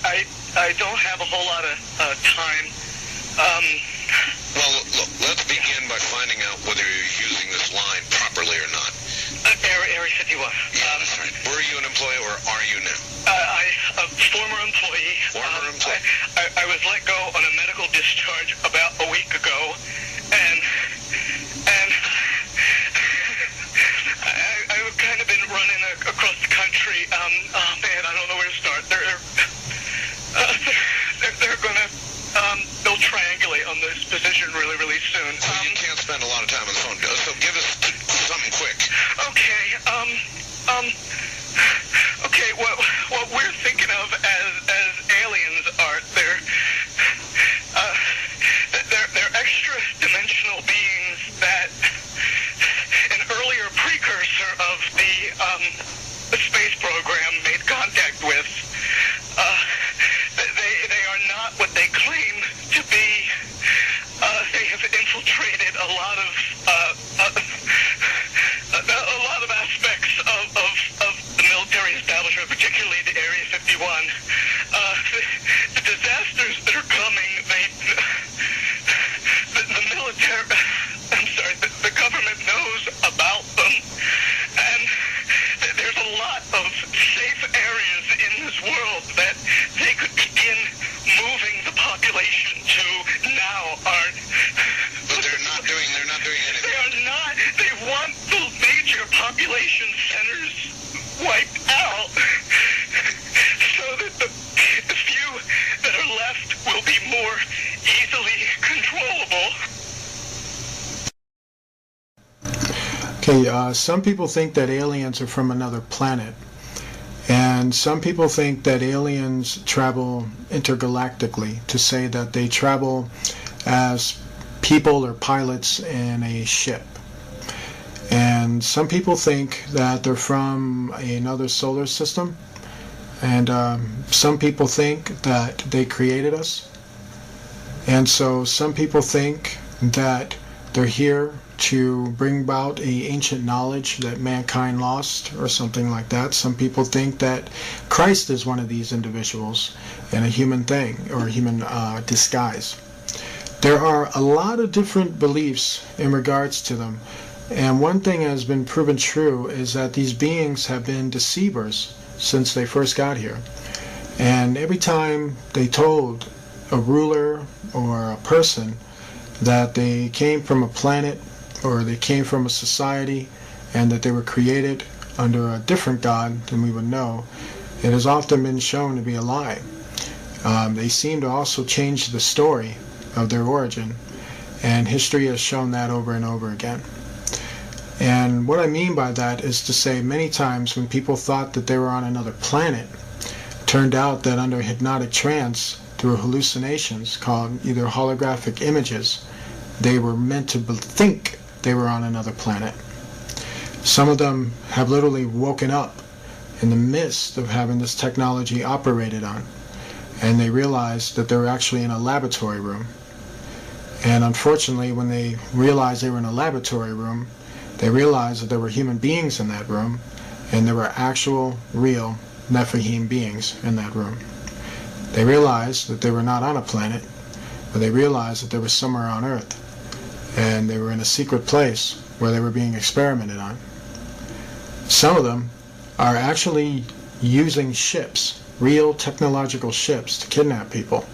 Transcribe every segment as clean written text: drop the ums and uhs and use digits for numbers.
I don't have a whole lot of time. Well, look, let's begin by finding out whether you're using this line properly or not. Area 51. Yeah, that's right. Were you an employee or are you now? A former employee. Former employee. I was let go on a medical discharge about a week ago, and I've kind of been running across the country. Oh man, I don't know where to start. They're gonna they'll triangulate on this position really soon. So you can't spend a lot of time on the phone. So give us something quick. Okay. Okay. What we're thinking of as aliens are they're extra dimensional beings that an earlier precursor of the space program made contact with. They are not what they claim to be. They have infiltrated a lot of aspects of the military establishment, particularly the Area 51. The disasters that are coming, the military, I'm sorry, the government knows about them, and there's a lot of safe areas in this world that they could begin moving the population to now aren't. But they're not doing anything. They are not. They want the major population centers wiped out so that the few that are left will be more easily controllable. Okay, some people think that aliens are from another planet. And some people think that aliens travel intergalactically, to say that they travel as people or pilots in a ship. And some people think that they're from another solar system. And some people think that they created us. And so some people think that they're here to bring about a ancient knowledge that mankind lost or something like that. Some people think that Christ is one of these individuals in a human thing or a human disguise. There are a lot of different beliefs in regards to them, and one thing has been proven true is that these beings have been deceivers since they first got here. And every time they told a ruler or a person that they came from a planet or they came from a society and that they were created under a different God than we would know, it has often been shown to be a lie. They seem to also change the story of their origin, and history has shown that over and over again. And what I mean by that is to say many times when people thought that they were on another planet, it turned out that under hypnotic trance, through hallucinations called either holographic images, they were meant to think they were on another planet. Some of them have literally woken up in the midst of having this technology operated on, and they realized that they were actually in a laboratory room. And unfortunately, when they realized they were in a laboratory room, they realized that there were human beings in that room, and there were actual, real Nephilim beings in that room. They realized that they were not on a planet, but they realized that they were somewhere on Earth, and they were in a secret place where they were being experimented on. Some of them are actually using ships, real technological ships, to kidnap people.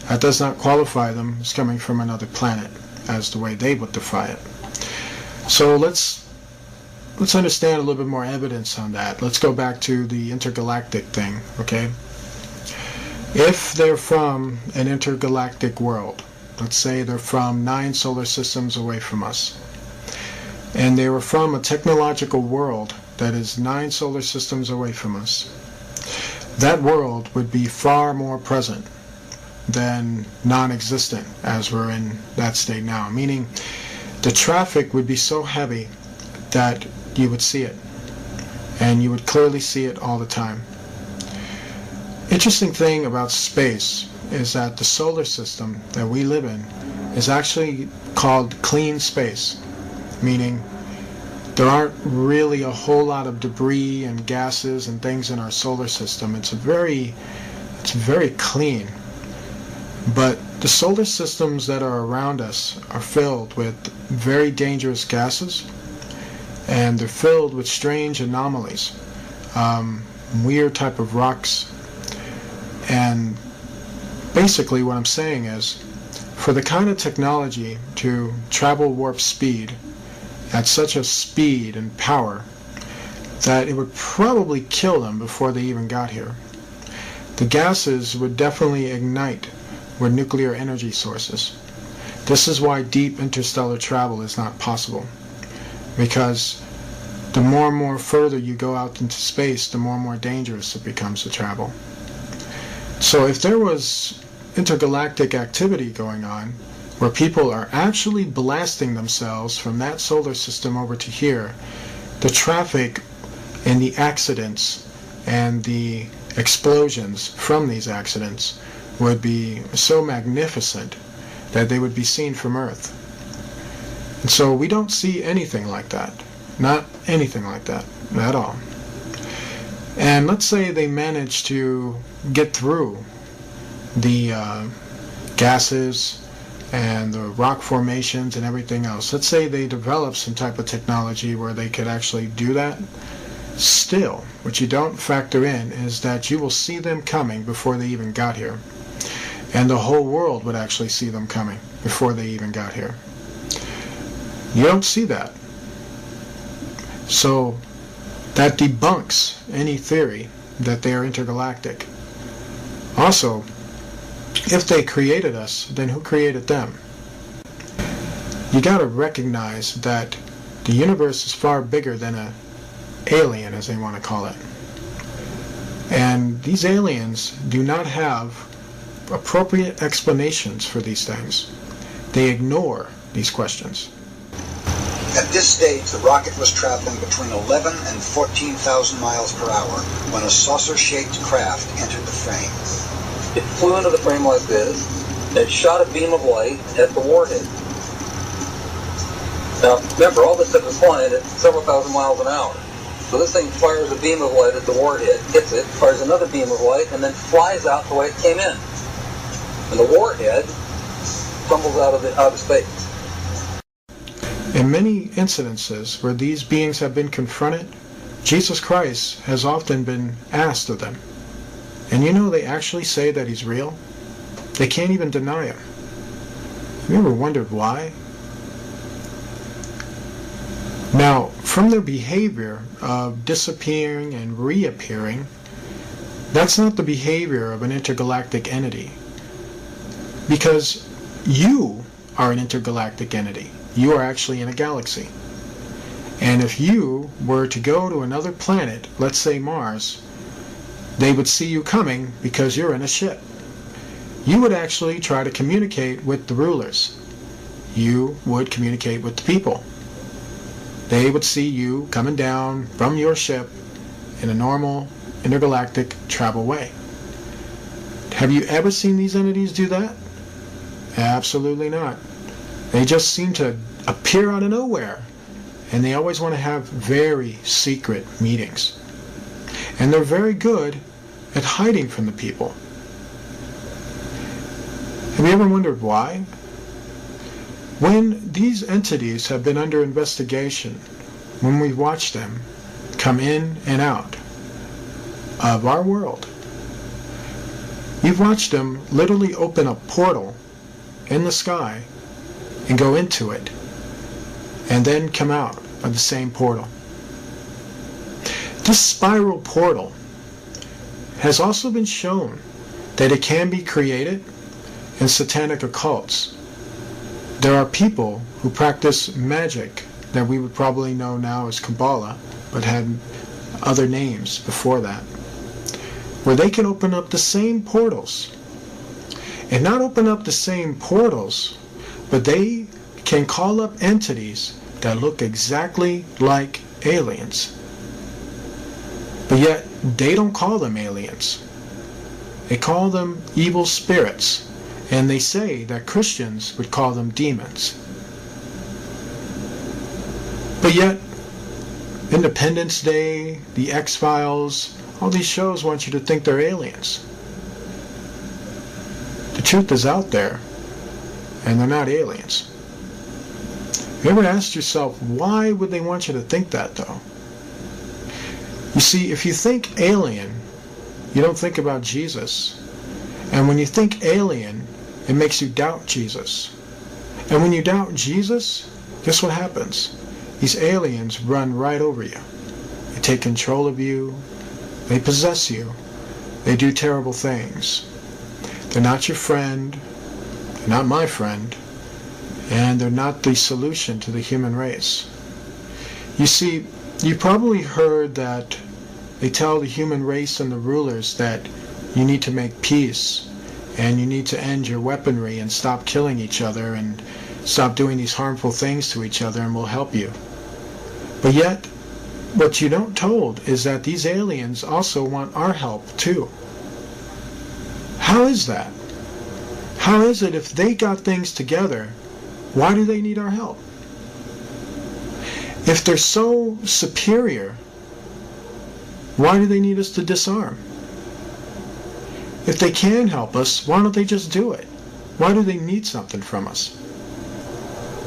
That does not qualify them as coming from another planet, as the way they would define it. So let's understand a little bit more evidence on that. Let's go back to the intergalactic thing, okay? If they're from an intergalactic world, let's say they're from 9 solar systems away from us, and they were from a technological world that is 9 solar systems away from us, that world would be far more present than non-existent as we're in that state now. Meaning the traffic would be so heavy that you would see it, and you would clearly see it all the time. Interesting thing about space is that the solar system that we live in is actually called clean space, meaning there aren't really a whole lot of debris and gases and things in our solar system. It's It's very clean. But the solar systems that are around us are filled with very dangerous gases, and they're filled with strange anomalies, weird type of rocks. And basically what I'm saying is, for the kind of technology to travel warp speed at such a speed and power that it would probably kill them before they even got here. The gases would definitely ignite with nuclear energy sources. This is why deep interstellar travel is not possible, because the more and more further you go out into space, the more and more dangerous it becomes to travel. So if there was intergalactic activity going on, where people are actually blasting themselves from that solar system over to here, the traffic and the accidents and the explosions from these accidents would be so magnificent that they would be seen from Earth. And so we don't see anything like that. Not anything like that at all. And let's say they manage to get through the gases and the rock formations and everything else. Let's say they develop some type of technology where they could actually do that. Still, what you don't factor in is that you will see them coming before they even got here. And the whole world would actually see them coming before they even got here. You don't see that. So that debunks any theory that they are intergalactic. Also, if they created us, then who created them? You got to recognize that the universe is far bigger than an alien, as they want to call it. And these aliens do not have appropriate explanations for these things. They ignore these questions. At this stage, the rocket was traveling between 11 and 14,000 miles per hour when a saucer-shaped craft entered the frame. It flew into the frame like this, and it shot a beam of light at the warhead. Now, remember, all this stuff is flying at several thousand miles an hour. So this thing fires a beam of light at the warhead, hits it, fires another beam of light, and then flies out the way it came in. And the warhead tumbles out of space. In many incidences where these beings have been confronted, Jesus Christ has often been asked of them. And you know, they actually say that he's real. They can't even deny him. Have you ever wondered why? Now, from their behavior of disappearing and reappearing, that's not the behavior of an intergalactic entity. Because you are an intergalactic entity. You are actually in a galaxy. And if you were to go to another planet, let's say Mars, they would see you coming because you're in a ship. You would actually try to communicate with the rulers. You would communicate with the people. They would see you coming down from your ship in a normal intergalactic travel way. Have you ever seen these entities do that? Absolutely not. They just seem to appear out of nowhere, and they always want to have very secret meetings. And they're very good at hiding from the people. Have you ever wondered why? When these entities have been under investigation, when we watch them come in and out of our world, you've watched them literally open a portal in the sky and go into it, and then come out of the same portal. This spiral portal has also been shown that it can be created in satanic occults. There are people who practice magic that we would probably know now as Kabbalah, but had other names before that, where they can open up the same portals. And not open up the same portals, but they can call up entities that look exactly like aliens. But yet, they don't call them aliens. They call them evil spirits, and they say that Christians would call them demons. But yet, Independence Day, The X-Files, all these shows want you to think they're aliens. truth is out there, and they're not aliens. You ever asked yourself, why would they want you to think that, though? You see, if you think alien, you don't think about Jesus. And when you think alien, it makes you doubt Jesus. And when you doubt Jesus, guess what happens? These aliens run right over you. They take control of you. They possess you. They do terrible things. They're not your friend. They're not my friend. And they're not the solution to the human race. You see, you probably heard that they tell the human race and the rulers that you need to make peace and you need to end your weaponry and stop killing each other and stop doing these harmful things to each other, and we'll help you. But yet, what you don't told is that these aliens also want our help too. How is that? How is it if they got things together, why do they need our help? If they're so superior, why do they need us to disarm? If they can help us, why don't they just do it? Why do they need something from us?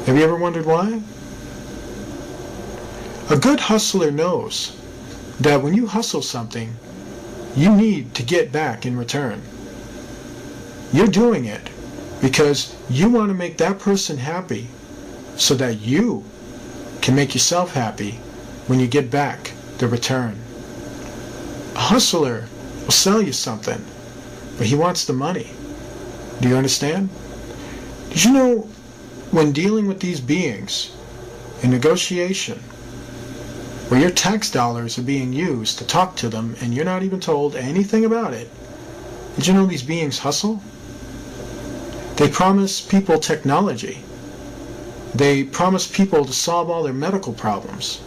Have you ever wondered why? A good hustler knows that when you hustle something, you need to get back in return. You're doing it because you want to make that person happy so that you can make yourself happy when you get back the return. A hustler will sell you something, but he wants the money. Do you understand? Did you know when dealing with these beings in negotiation, where your tax dollars are being used to talk to them and you're not even told anything about it, did you know these beings hustle? They promise people technology. They promise people to solve all their medical problems.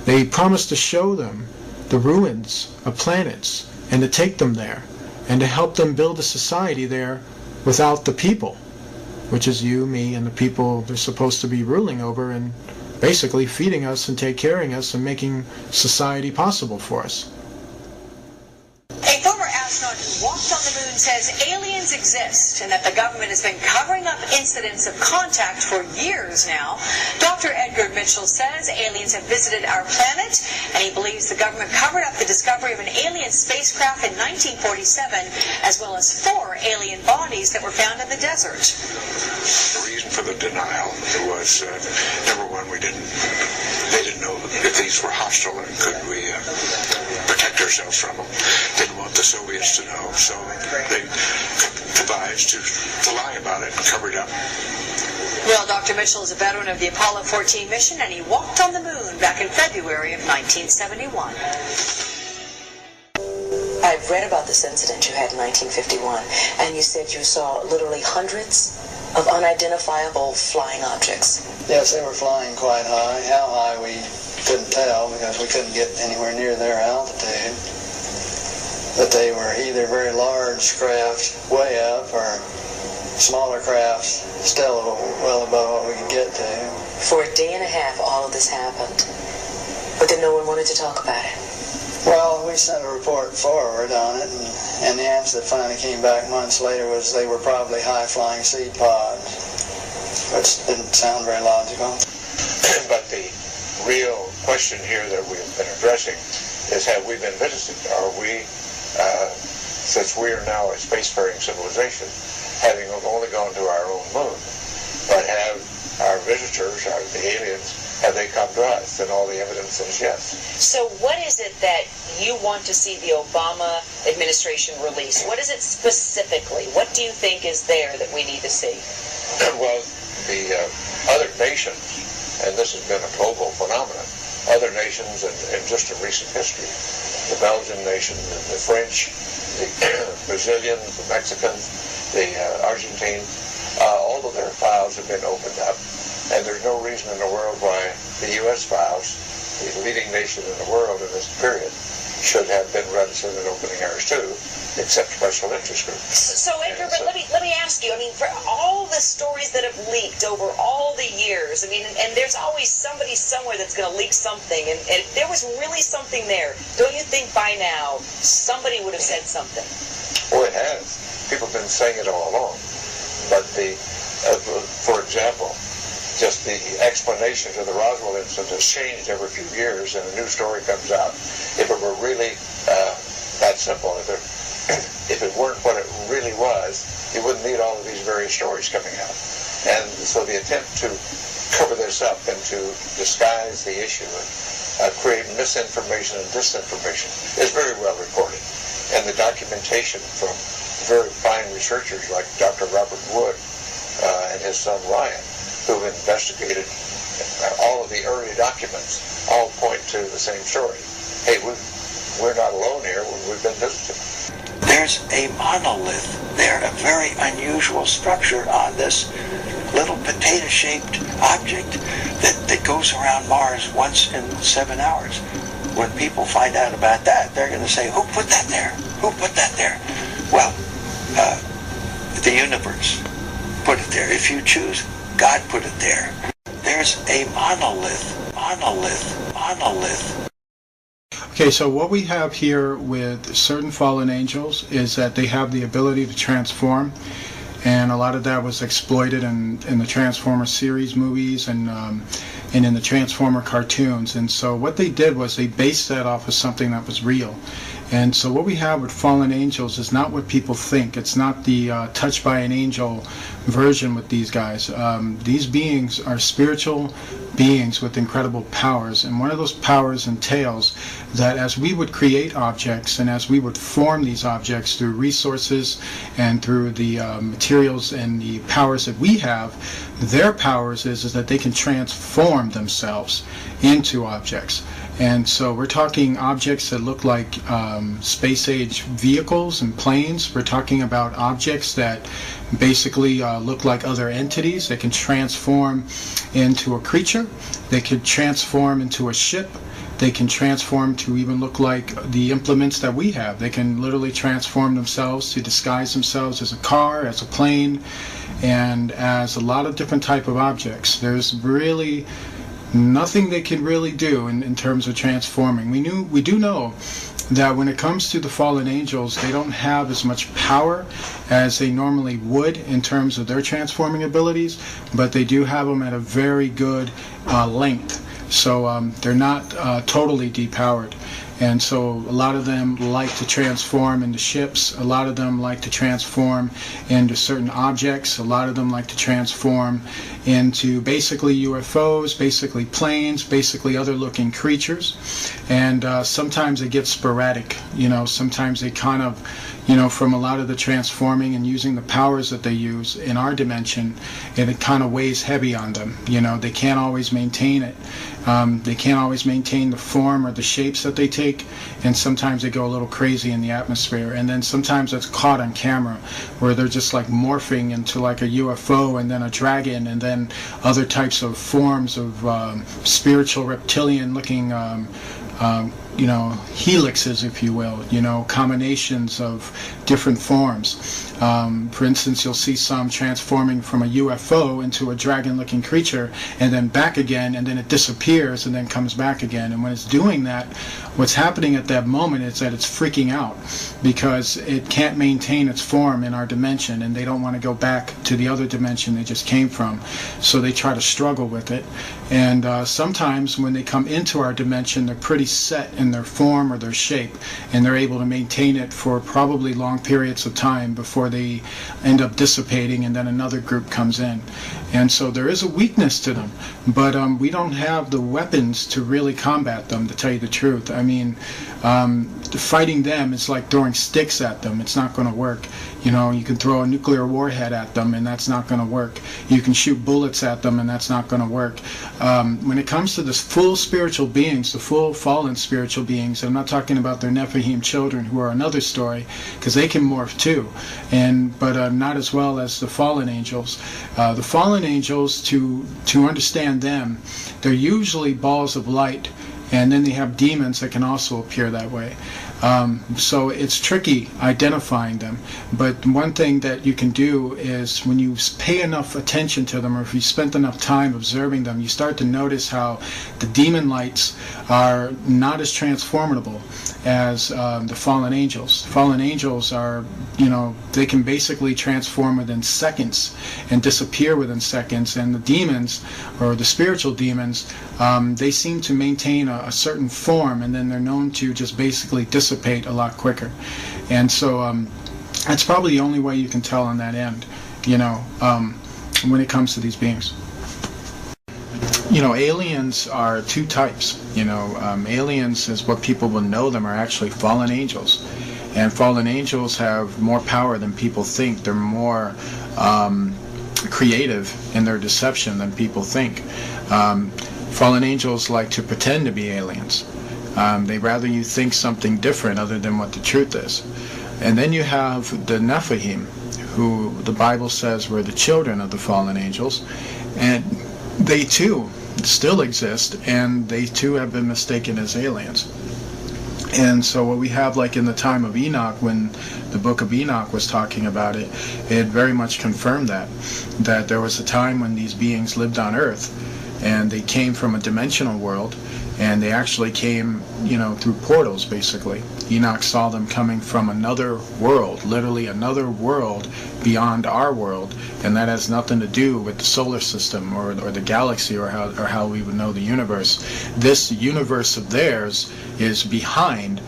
They promise to show them the ruins of planets and to take them there and to help them build a society there without the people, which is you, me, and the people they're supposed to be ruling over and basically feeding us and take care of us and making society possible for us. A former astronaut who walked on the moon says aliens exist and that the government has been covering up incidents of contact for years now. Dr. Edgar Mitchell says aliens have visited our planet, and he believes the government covered up the discovery of an alien spacecraft in 1947, as well as 4 alien bodies that were found in the desert. The reason for the denial was, number one, they didn't know if these were hostile and could we protect ourselves from them. They didn't want the Soviets to know, so they devised to lie about it and cover it up. Well, Dr. Mitchell is a veteran of the Apollo 14 mission, and he walked on the moon back in February of 1971. I've read about this incident you had in 1951, and you said you saw literally hundreds of unidentifiable flying objects. Yes, they were flying quite high. How high we couldn't tell because we couldn't get anywhere near their altitude. But they were either very large craft way up or smaller crafts still well above what we could get to. For a day and a half, all of this happened, but then no one wanted to talk about it. Well, we sent a report forward on it, and the answer that finally came back months later was they were probably high-flying seed pods, which didn't sound very logical. But the real question here that we've been addressing is, have we been visited? Are we, since we are now a spacefaring civilization, having only gone to our own moon, but have our visitors, the aliens, have they come to us? And all the evidence is yes. So what is it that you want to see the Obama administration release? What is it specifically? What do you think is there that we need to see? Well, the other nations, and this has been a global phenomenon, other nations in just in recent history, the Belgian nation, the French, the Brazilians, the Mexicans, the Argentine, all of their files have been opened up. And there's no reason in the world why the U.S. files, the leading nation in the world in this period, should have been reticent in opening ours too, except special interest groups. So Edgar, but let me ask you, I mean, for all the stories that have leaked over all the years, I mean, and there's always somebody somewhere that's going to leak something, and if there was really something there, don't you think by now somebody would have said something? Well, it has. people have been saying it all along. But for example, just the explanation to the Roswell incident has changed every few years, and a new story comes out. If it were really that simple, if it weren't what it really was, you wouldn't need all of these various stories coming out. And so the attempt to cover this up and to disguise the issue and create misinformation and disinformation is very well reported. And the documentation from very fine researchers like Dr. Robert Wood and his son Ryan, who've investigated all of the early documents, all point to the same story. Hey, we're not alone here. We've been visited. There's a monolith there, a very unusual structure on this little potato-shaped object that goes around Mars once in 7 hours. When people find out about that, they're going to say, who put that there? Who put that there? Well, the universe put it there. If you choose, God put it there. There's a monolith. Okay, so what we have here with certain fallen angels is that they have the ability to transform, and a lot of that was exploited in the Transformer series movies and in the Transformer cartoons. And so what they did was they based that off of something that was real. And so what we have with fallen angels is not what people think. It's not the touched by an angel version with these guys. These beings are spiritual beings with incredible powers, and one of those powers entails that as we would create objects and as we would form these objects through resources and through the materials and the powers that we have, their powers is that they can transform themselves into objects. And so we're talking objects that look like space-age vehicles and planes. We're talking about objects that basically look like other entities. They can transform into a creature. They could transform into a ship. They can transform to even look like the implements that we have. They can literally transform themselves to disguise themselves as a car, as a plane, and as a lot of different type of objects. There's really nothing they can really do in terms of transforming. We do know that when it comes to the fallen angels, they don't have as much power as they normally would in terms of their transforming abilities, but they do have them at a very good length. So they're not totally depowered. And so a lot of them like to transform into ships. A lot of them like to transform into certain objects. A lot of them like to transform into basically UFOs, basically planes, basically other looking creatures. And sometimes it gets sporadic. You know, sometimes they kind of, you know, from a lot of the transforming and using the powers that they use in our dimension, and it kind of weighs heavy on them. You know, they can't always maintain it. They can't always maintain the form or the shapes that they take, and sometimes they go a little crazy in the atmosphere. And then sometimes that's caught on camera, where they're just like morphing into like a UFO and then a dragon and then other types of forms of spiritual reptilian-looking you know, helixes, if you will, you know, combinations of different forms. For instance, you'll see some transforming from a UFO into a dragon-looking creature and then back again, and then it disappears and then comes back again. And when it's doing that, what's happening at that moment is that it's freaking out because it can't maintain its form in our dimension, and they don't want to go back to the other dimension they just came from. So they try to struggle with it. And sometimes when they come into our dimension, they're pretty set in their form or their shape, and they're able to maintain it for probably long periods of time before they end up dissipating, and then another group comes in. And so there is a weakness to them, but we don't have the weapons to really combat them, to tell you the truth. I mean, fighting them is like throwing sticks at them. It's not going to work. You know, you can throw a nuclear warhead at them, and that's not going to work. You can shoot bullets at them, and that's not going to work. When it comes to the full spiritual beings, the full fallen spiritual beings, I'm not talking about their Nephilim children, who are another story, because they can morph too, but not as well as the fallen angels. The fallen angels, to understand them, they're usually balls of light And then they have demons that can also appear that way. So it's tricky identifying them. But one thing that you can do is when you pay enough attention to them, or if you spent enough time observing them, you start to notice how the demon lights are not as transformable as the fallen angels. Fallen angels are, they can basically transform within seconds and disappear within seconds. And the demons, or the spiritual demons, they seem to maintain a certain form, and then they're known to just basically dissipate a lot quicker. And so that's probably the only way you can tell on that end, when it comes to these beings. Aliens are two types. Aliens, is what people will know them, are actually fallen angels. And fallen angels have more power than people think. They're more creative in their deception than people think. Fallen angels like to pretend to be aliens. They'd rather you think something different other than what the truth is. And then you have the Nephilim, who the Bible says were the children of the fallen angels. And they too still exist, and they too have been mistaken as aliens. And so what we have, like in the time of Enoch, when the book of Enoch was talking about it, it very much confirmed that there was a time when these beings lived on Earth, and they came from a dimensional world, and they actually came, through portals, basically. Enoch saw them coming from another world, literally another world beyond our world, and that has nothing to do with the solar system or the galaxy or how we would know the universe. This universe of theirs is behind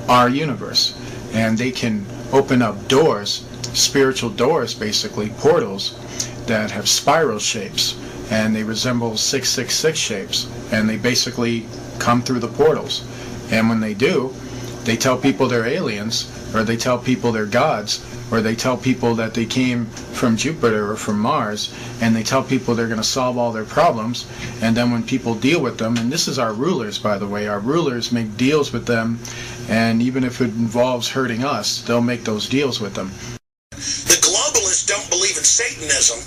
our universe, and they can open up doors, spiritual doors, basically, portals that have spiral shapes, and they resemble 666 shapes, and they basically come through the portals. And when they do, they tell people they're aliens, or they tell people they're gods, or they tell people that they came from Jupiter or from Mars, and they tell people they're going to solve all their problems. And then when people deal with them, and this is our rulers, by the way, our rulers make deals with them, and even if it involves hurting us, they'll make those deals with them. The globalists don't believe in Satanism.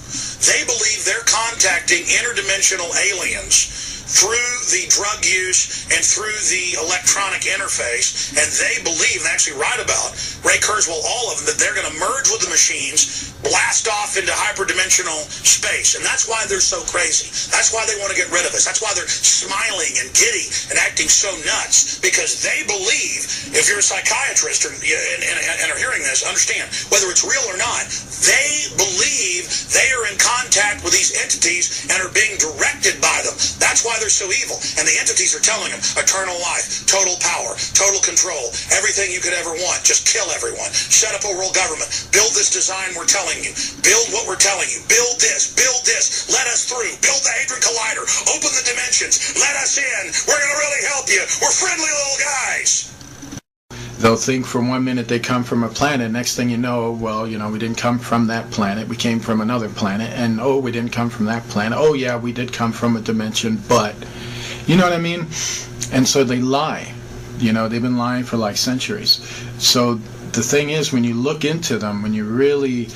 They believe they're contacting interdimensional aliens through the drug use and through the electronic interface, and they believe, and actually write about, Ray Kurzweil, all of them, that they're going to merge with the machines, blast off into hyperdimensional space. And that's why they're so crazy. That's why they want to get rid of us. That's why they're smiling and giddy and acting so nuts, because they believe, if you're a psychiatrist and are hearing this, understand, whether it's real or not, they believe they are in contact with these entities and are being directed by them. That's why they're so evil. And the entities are telling them eternal life, total power, total control, everything you could ever want. Just kill everyone. Set up a world government. Build this design we're telling you. Build what we're telling you. Build this. Build this. Let us through. Build the Hadron Collider. Open the dimensions. Let us in. We're going to really help you. We're friendly little guys. They'll think for 1 minute they come from a planet. Next thing you know, well, we didn't come from that planet. We came from another planet. And, oh, we didn't come from that planet. Oh, yeah, we did come from a dimension, but, you know what I mean? And so they lie. They've been lying for like centuries. So the thing is, when you look into them, when you really,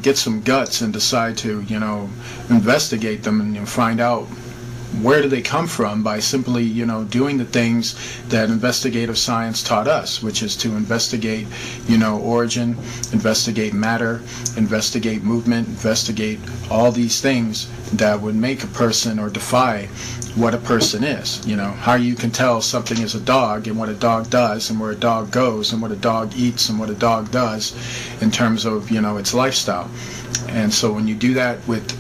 get some guts and decide to, investigate them and find out where do they come from by simply, doing the things that investigative science taught us, which is to investigate, origin, investigate matter, investigate movement, investigate all these things that would make a person or defy what a person is. How you can tell something is a dog and what a dog does and where a dog goes and what a dog eats and what a dog does in terms of, its lifestyle. And so when you do that with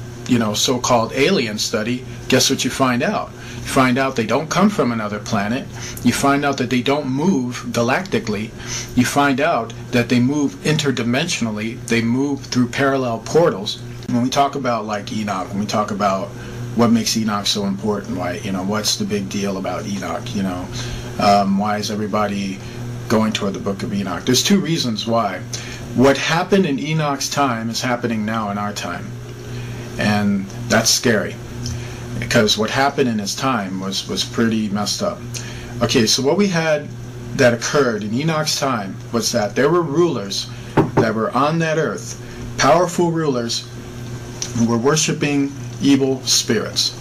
so-called alien study, guess what you find out? You find out they don't come from another planet. You find out that they don't move galactically. You find out that they move interdimensionally. They move through parallel portals. When we talk about like Enoch, when we talk about what makes Enoch so important, why, what's the big deal about Enoch, why is everybody going toward the book of Enoch? There's two reasons why. What happened in Enoch's time is happening now in our time. And that's scary, because what happened in his time was pretty messed up. Okay, so what we had that occurred in Enoch's time was that there were rulers that were on that earth, powerful rulers who were worshiping evil spirits.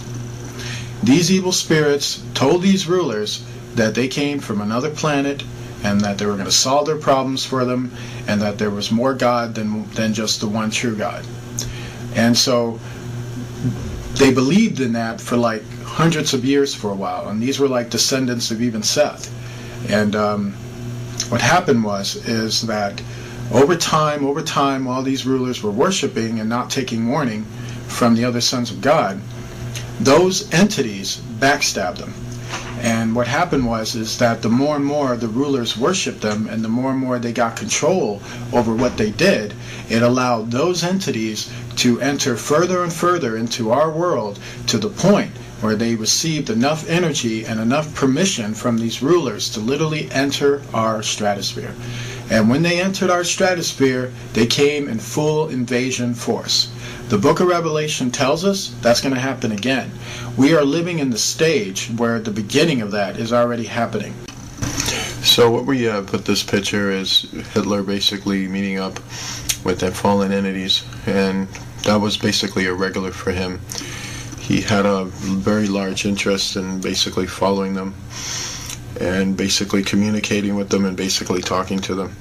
These evil spirits told these rulers that they came from another planet and that they were going to solve their problems for them, and that there was more God than just the one true God. And so they believed in that for like hundreds of years for a while, and these were like descendants of even Seth. And what happened is that over time, while these rulers were worshiping and not taking warning from the other sons of God, those entities backstabbed them. And what happened is that the more and more the rulers worshipped them, and the more and more they got control over what they did, it allowed those entities to enter further and further into our world, to the point where they received enough energy and enough permission from these rulers to literally enter our stratosphere. And when they entered our stratosphere, they came in full invasion force. The book of Revelation tells us that's going to happen again. We are living in the stage where the beginning of that is already happening. So what we put this picture is Hitler basically meeting up with the fallen entities, and that was basically a regular for him. He had a very large interest in basically following them and basically communicating with them and basically talking to them.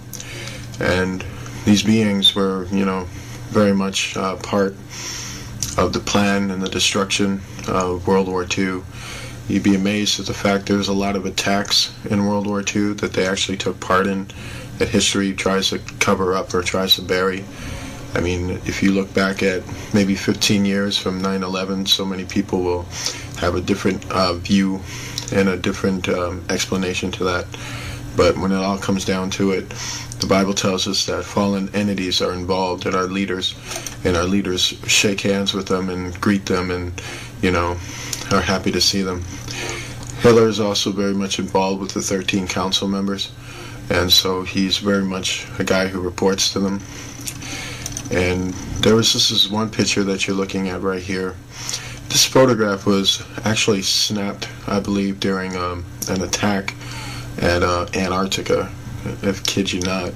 And these beings were, very much part of the plan and the destruction of World War II. You'd be amazed at the fact there's a lot of attacks in World War II that they actually took part in, that history tries to cover up or tries to bury. I mean, if you look back at maybe 15 years from 9/11, so many people will have a different view and a different explanation to that. But when it all comes down to it, the Bible tells us that fallen entities are involved in our leaders, and our leaders shake hands with them and greet them and, are happy to see them. Hitler is also very much involved with the 13 council members, and so he's very much a guy who reports to them. And this is one picture that you're looking at right here. This photograph was actually snapped, I believe, during an attack at Antarctica, if kid you not.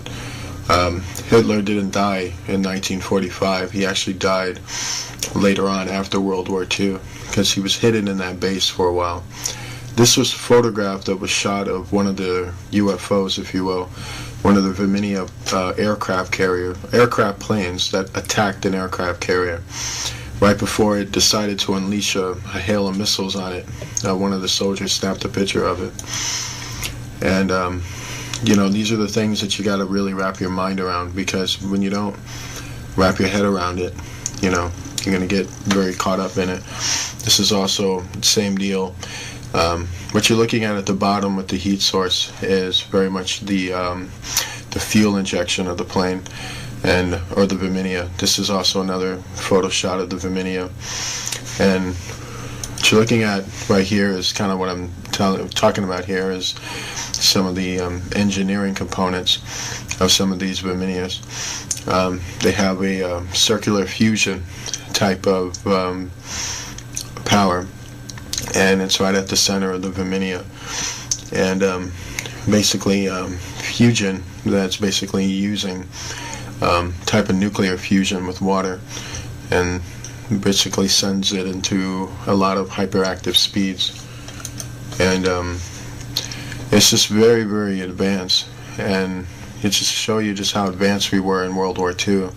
Hitler didn't die in 1945. He actually died later on after World War II because he was hidden in that base for a while. This was a photograph that was shot of one of the UFOs, if you will, one of the Virginia aircraft planes that attacked an aircraft carrier. Right before it decided to unleash a hail of missiles on it, one of the soldiers snapped a picture of it. And these are the things that you got to really wrap your mind around, because when you don't wrap your head around it, you're going to get very caught up in it. This is also the same deal. What you're looking at the bottom with the heat source is very much the fuel injection of the plane, or the Virginia. This is also another photo shot of the Virginia. And what you're looking at right here is kind of what I'm talking about here, is some of the engineering components of some of these Virginias. They have a circular fusion type of power, and it's right at the center of the Virginia. And basically fusion, that's basically using type of nuclear fusion with water, and basically sends it into a lot of hyperactive speeds. And it's just very, very advanced, and it's just to show you just how advanced we were in World War II,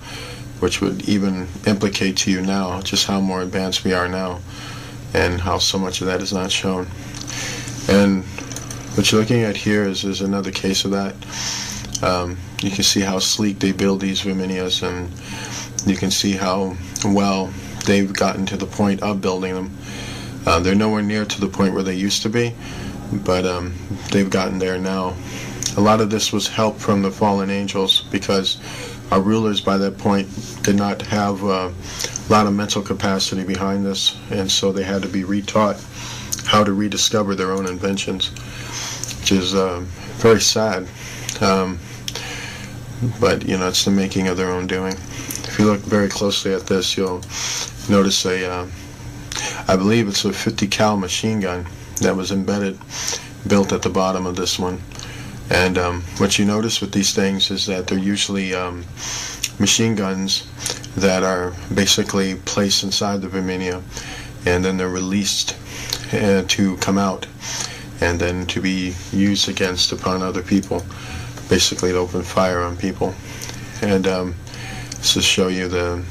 which would even implicate to you now just how more advanced we are now, and how so much of that is not shown. And what you're looking at here is another case of that. You can see how sleek they build these Virginias, and you can see how well they've gotten to the point of building them. They're nowhere near to the point where they used to be, but they've gotten there now. A lot of this was help from the fallen angels, because our rulers by that point did not have a lot of mental capacity behind this, and so they had to be retaught how to rediscover their own inventions, which is very sad. But it's the making of their own doing. If you look very closely at this, you'll notice I believe it's a 50 cal machine gun that was built at the bottom of this one. And what you notice with these things is that they're usually machine guns that are basically placed inside the Virginia, and then they're released to come out and then to be used against upon other people, basically to open fire on people. And this to show you the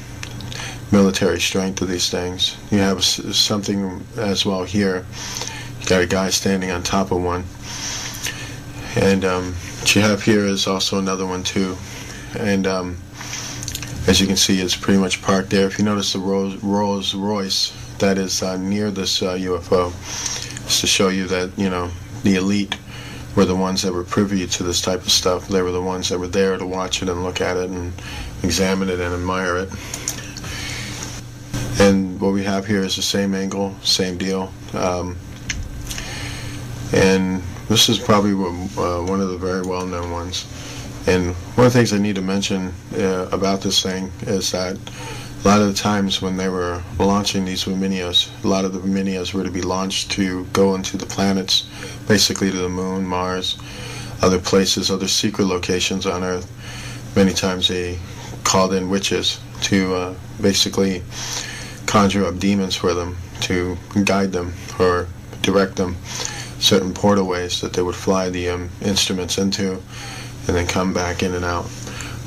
military strength of these things. You have something as well here. You got a guy standing on top of one, and what you have here is also another one too. And as you can see, it's pretty much parked there. If you notice the Rolls Royce that is near this UFO, it's to show you that, you know, the elite were the ones that were privy to this type of stuff. They were the ones that were there to watch it and look at it and examine it and admire it. And what we have here is the same angle, same deal. And this is probably one of the very well-known ones. And one of the things I need to mention about this thing is that a lot of the times when they were launching these Luminias, a lot of the Luminias were to be launched to go into the planets, basically to the moon, Mars, other places, other secret locations on Earth. Many times they called in witches to basically conjure up demons for them, to guide them or direct them certain portalways that they would fly the instruments into and then come back in and out.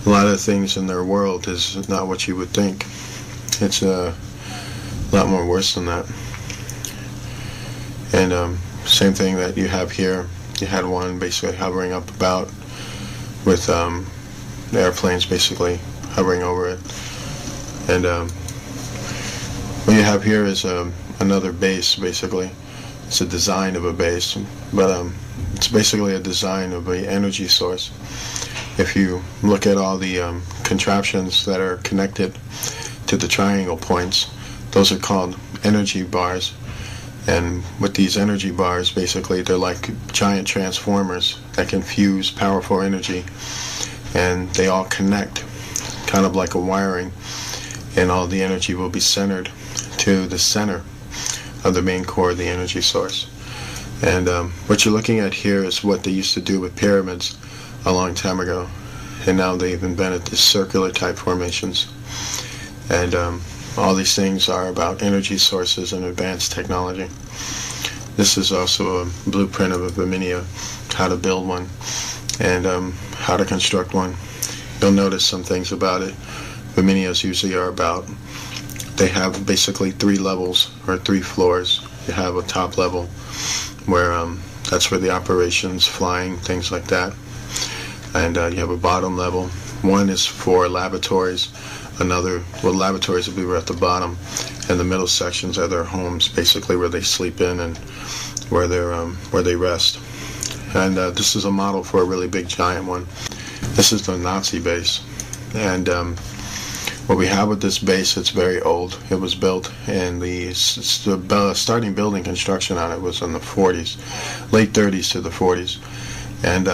A lot of things in their world is not what you would think. It's a lot more worse than that. And same thing that you have here. You had one basically hovering up about with airplanes basically hovering over it. And what you have here is another base basically. It's a design of a base, but it's basically a design of an energy source. If you look at all the contraptions that are connected to the triangle points, those are called energy bars. And with these energy bars, basically, they're like giant transformers that can fuse powerful energy, and they all connect, kind of like a wiring, and all the energy will be centered to the center of the main core of the energy source. And what you're looking at here is what they used to do with pyramids a long time ago, and now they've invented these circular type formations. And all these things are about energy sources and advanced technology. This is also a blueprint of a Luminia, how to build one and how to construct one. You'll notice some things about it. Luminias usually are about, they have basically 3 levels or 3 floors. You have a top level where that's where the operations, flying, things like that. And you have a bottom level. One is for laboratories. Another, well, laboratories will be at the bottom, and the middle sections are their homes, basically where they sleep in and where they rest. And this is a model for a really big giant one. This is the Nazi base, and what we have with this base, it's very old. It was built in the starting building construction on it was in the 40s, late 30s to the 40s, and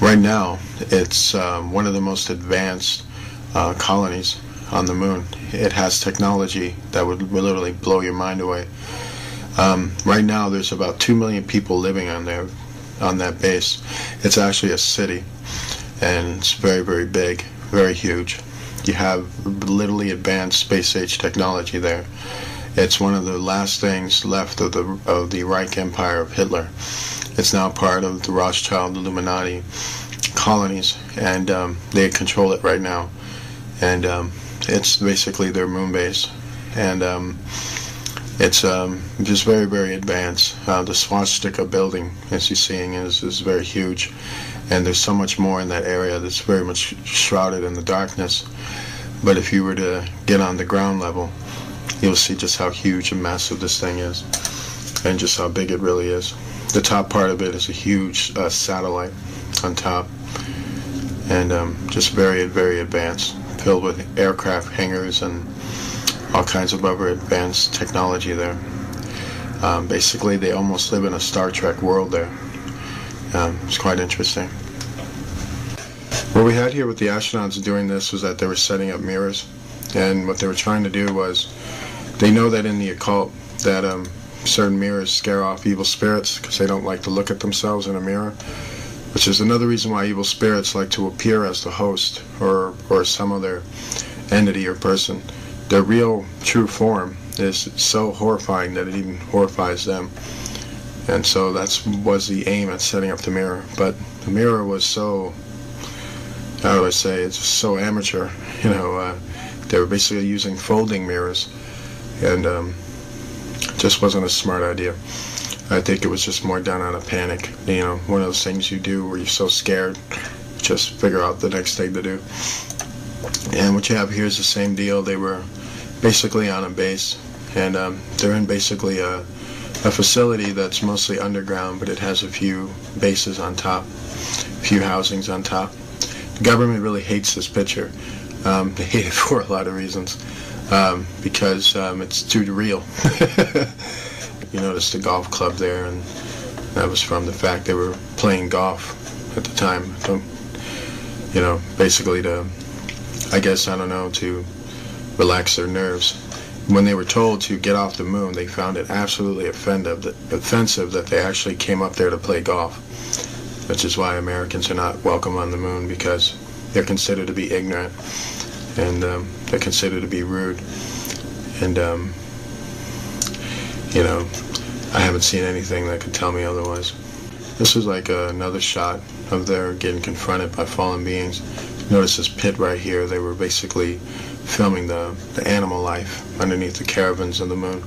right now it's one of the most advanced colonies on the moon. It has technology that would literally blow your mind away. Right now there's about 2 million people living on there, on that base. It's actually a city, and it's very, very big, very huge. You have literally advanced space age technology there. It's one of the last things left of the Reich Empire of Hitler. It's now part of the Rothschild Illuminati colonies, and they control it right now. And it's basically their moon base, and it's just very, very advanced. The swastika building, as you're seeing, is very huge, and there's so much more in that area that's very much shrouded in the darkness. But if you were to get on the ground level, you'll see just how huge and massive this thing is, and just how big it really is. The top part of it is a huge satellite on top, and just very, very advanced, filled with aircraft hangars and all kinds of other advanced technology there. Basically, they almost live in a Star Trek world there. It's quite interesting. What we had here with the astronauts doing this was that they were setting up mirrors, and what they were trying to do was, they know that in the occult that certain mirrors scare off evil spirits because they don't like to look at themselves in a mirror, which is another reason why evil spirits like to appear as the host or some other entity or person. Their real true form is so horrifying that it even horrifies them. And so that was the aim at setting up the mirror. But the mirror was so, how do I say, it's so amateur. They were basically using folding mirrors, and just wasn't a smart idea. I think it was just more done out of panic. One of those things you do where you're so scared, just figure out the next thing to do. And what you have here is the same deal. They were basically on a base, and they're in basically a facility that's mostly underground, but it has a few bases on top, a few housings on top. The government really hates this picture. They hate it for a lot of reasons, because it's too real. You notice the golf club there, and that was from the fact they were playing golf at the time. Basically to, I guess, I don't know, to relax their nerves. When they were told to get off the moon, they found it absolutely offensive that they actually came up there to play golf, which is why Americans are not welcome on the moon, because they're considered to be ignorant, and they're considered to be rude. And, I haven't seen anything that could tell me otherwise. This is like another shot of their getting confronted by fallen beings. Notice this pit right here. They were basically filming the animal life underneath the caravans of the moon.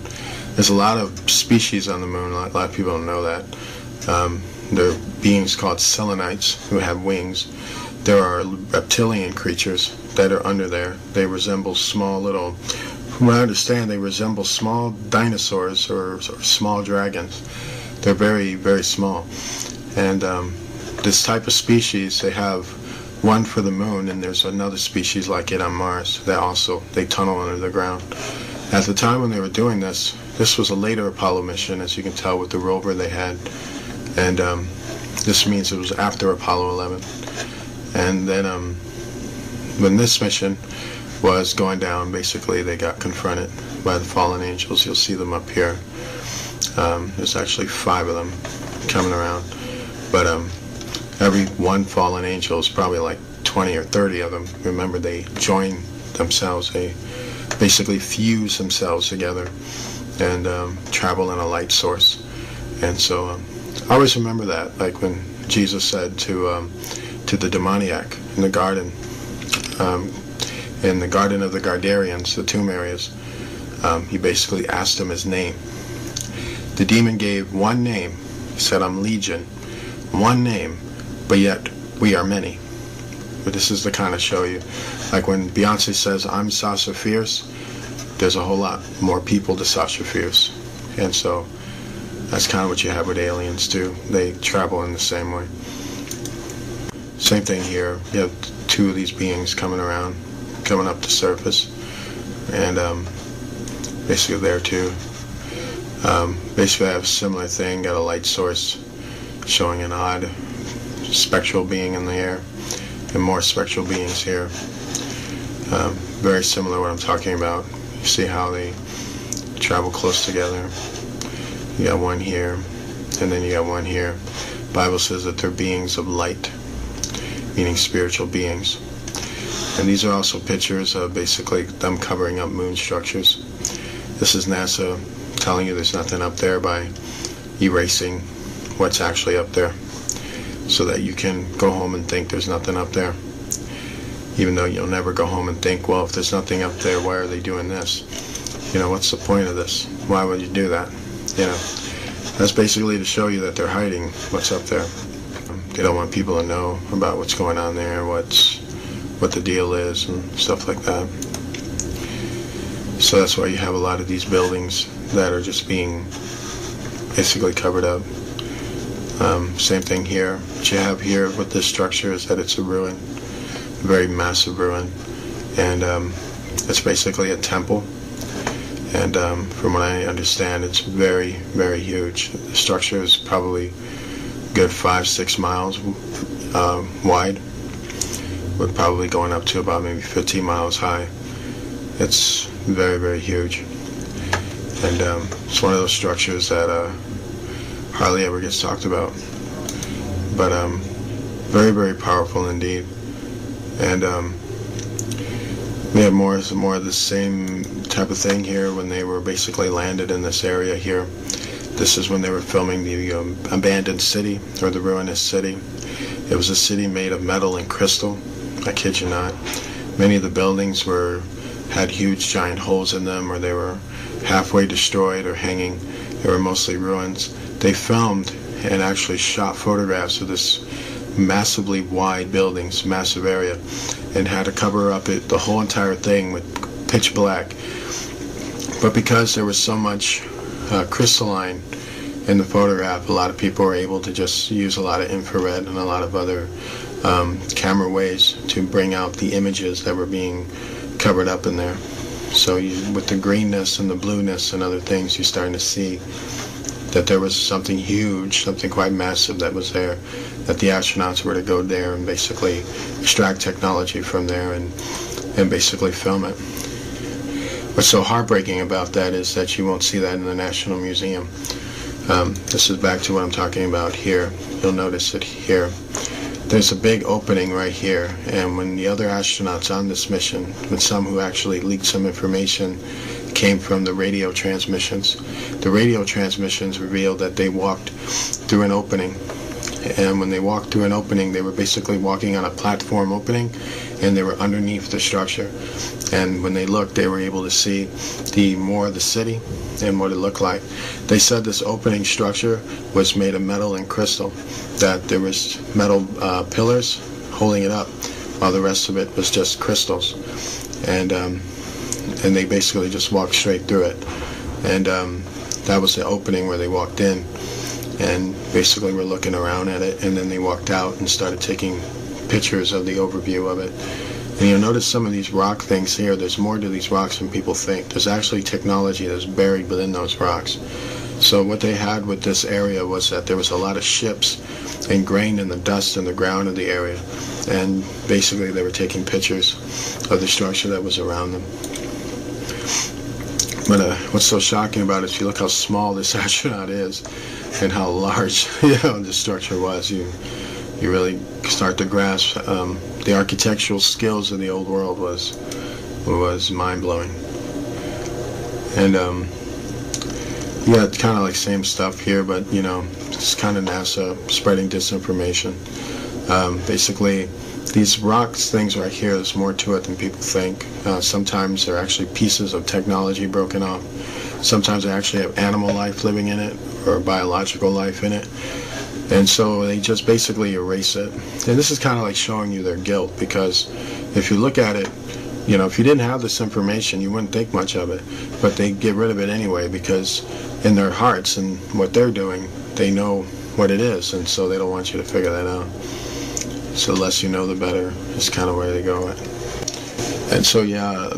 There's a lot of species on the moon. A lot of people don't know that. There are beings called selenites who have wings. There are reptilian creatures that are under there. They resemble small little, from what I understand, they resemble small dinosaurs or small dragons. They're very, very small. And this type of species, they have one for the moon, and there's another species like it on Mars that they tunnel under the ground. At the time when they were doing this was a later Apollo mission, as you can tell with the rover they had, and this means it was after Apollo 11. And then when this mission was going down, basically they got confronted by the fallen angels. You'll see them up here. There's actually 5 of them coming around, but every one fallen angel is probably like 20 or 30 of them. Remember, they join themselves, they basically fuse themselves together and travel in a light source. And so I always remember that, like when Jesus said to the demoniac in the garden of the Gardarians, the tomb areas, he basically asked him his name. The demon gave one name. He said, "I'm Legion." One name, but yet we are many. But this is to kind of show you, like when Beyonce says, "I'm Sasha Fierce," there's a whole lot more people to Sasha Fierce. And so that's kind of what you have with aliens too. They travel in the same way. Same thing here. You have 2 of these beings coming up the surface, and basically there too. Basically I have a similar thing, got a light source showing an odd spectral being in the air, and more spectral beings here. Very similar to what I'm talking about. You see how they travel close together. You got one here, and then you got one here. The Bible says that they're beings of light, meaning spiritual beings. And these are also pictures of basically them covering up moon structures. This is NASA telling you there's nothing up there by erasing what's actually up there, so that you can go home and think there's nothing up there, even though you'll never go home and think, well, if there's nothing up there, why are they doing this? What's the point of this? Why would you do that? That's basically to show you that they're hiding what's up there. They don't want people to know about what's going on there, what the deal is, and stuff like that. So that's why you have a lot of these buildings that are just being basically covered up. Same thing here. What you have here with this structure is that it's a ruin, a very massive ruin, and it's basically a temple. And from what I understand, it's very, very huge. The structure is probably a good 5-6 miles wide, with probably going up to about maybe 15 miles high. It's very, very huge. And it's one of those structures that hardly ever gets talked about. But very, very powerful indeed. And We have more of the same type of thing here when they were basically landed in this area here. This is when they were filming the abandoned city, or the ruinous city. It was a city made of metal and crystal. I kid you not. Many of the buildings had huge giant holes in them, or they were halfway destroyed or hanging. They were mostly ruins. They filmed and actually shot photographs of this massively wide buildings, massive area, and had to cover up the whole entire thing with pitch black. But because there was so much crystalline in the photograph, a lot of people were able to just use a lot of infrared and a lot of other camera ways to bring out the images that were being covered up in there. So with the greenness and the blueness and other things, you're starting to see that there was something huge, something quite massive that was there, that the astronauts were to go there and basically extract technology from there and basically film it. What's so heartbreaking about that is that you won't see that in the National Museum. This is back to what I'm talking about here. You'll notice it here. There's a big opening right here, and when the other astronauts on this mission, with some who actually leaked some information, came from the radio transmissions. The radio transmissions revealed that they walked through an opening, and when they walked through an opening, they were basically walking on a platform opening, and they were underneath the structure. And when they looked, they were able to see more of the city and what it looked like. They said this opening structure was made of metal and crystal, that there was metal pillars holding it up, while the rest of it was just crystals. And they basically just walked straight through it. And that was the opening where they walked in, and basically were looking around at it, and then they walked out and started taking pictures of the overview of it. And you'll notice some of these rock things here. There's more to these rocks than people think. There's actually technology that's buried within those rocks. So what they had with this area was that there was a lot of ships ingrained in the dust and the ground of the area, and basically they were taking pictures of the structure that was around them. But what's so shocking about it is, if you look how small this astronaut is and how large the structure was, you really start to grasp the architectural skills of the old world was mind-blowing. And it's kind of like same stuff here, but it's kind of NASA spreading disinformation. Basically, these rocks things right here, there's more to it than people think. Sometimes they're actually pieces of technology broken off. Sometimes they actually have animal life living in it, or biological life in it. And so they just basically erase it. And this is kind of like showing you their guilt, because if you look at it, if you didn't have this information, you wouldn't think much of it. But they get rid of it anyway, because in their hearts and what they're doing, they know what it is, and so they don't want you to figure that out. So the less you know, the better is kind of where they go at. And so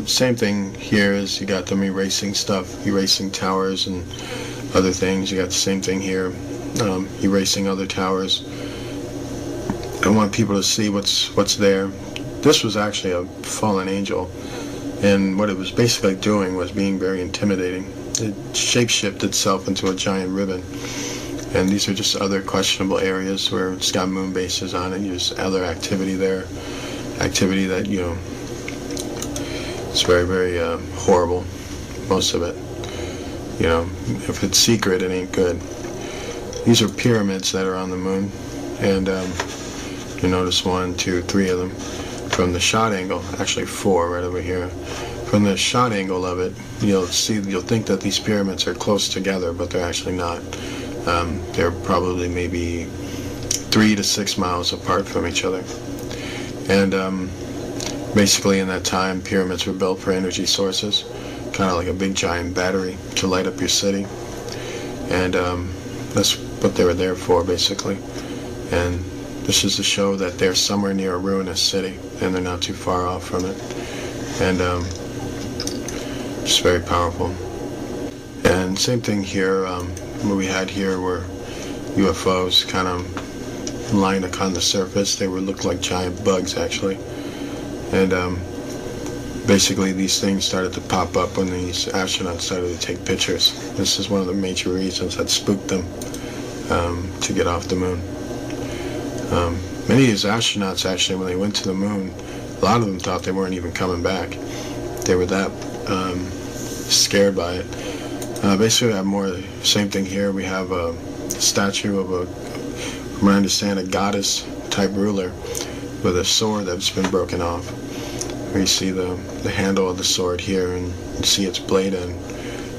same thing here is you got them erasing stuff, erasing towers and other things. You got the same thing here. Erasing other towers. I want people to see what's there. This was actually a fallen angel, and what it was basically doing was being very intimidating. It shapeshifted itself into a giant ribbon, and these are just other questionable areas where it's got moon bases on it. There's other activity there, activity that it's very, very horrible, most of it. If it's secret, it ain't good. These are pyramids that are on the moon, and you notice 1, 2, 3 of them. From the shot angle, actually 4 right over here. From the shot angle of it, you'll think that these pyramids are close together, but they're actually not. They're probably maybe 3 to 6 miles apart from each other. And basically in that time, pyramids were built for energy sources, kind of like a big giant battery to light up your city. And that's what they were there for, basically. And this is to show that they're somewhere near a ruinous city, and they're not too far off from it. And it's very powerful. And same thing here. What we had here were UFOs kind of lying on the surface. They looked like giant bugs, actually. And basically these things started to pop up when these astronauts started to take pictures. This is one of the major reasons that spooked them to get off the moon. Many of these astronauts, actually, when they went to the moon, a lot of them thought they weren't even coming back. They were that scared by it. Basically, we have more same thing here. We have a statue of from what I understand, a goddess-type ruler with a sword that's been broken off. We see the handle of the sword here, and you see its blade end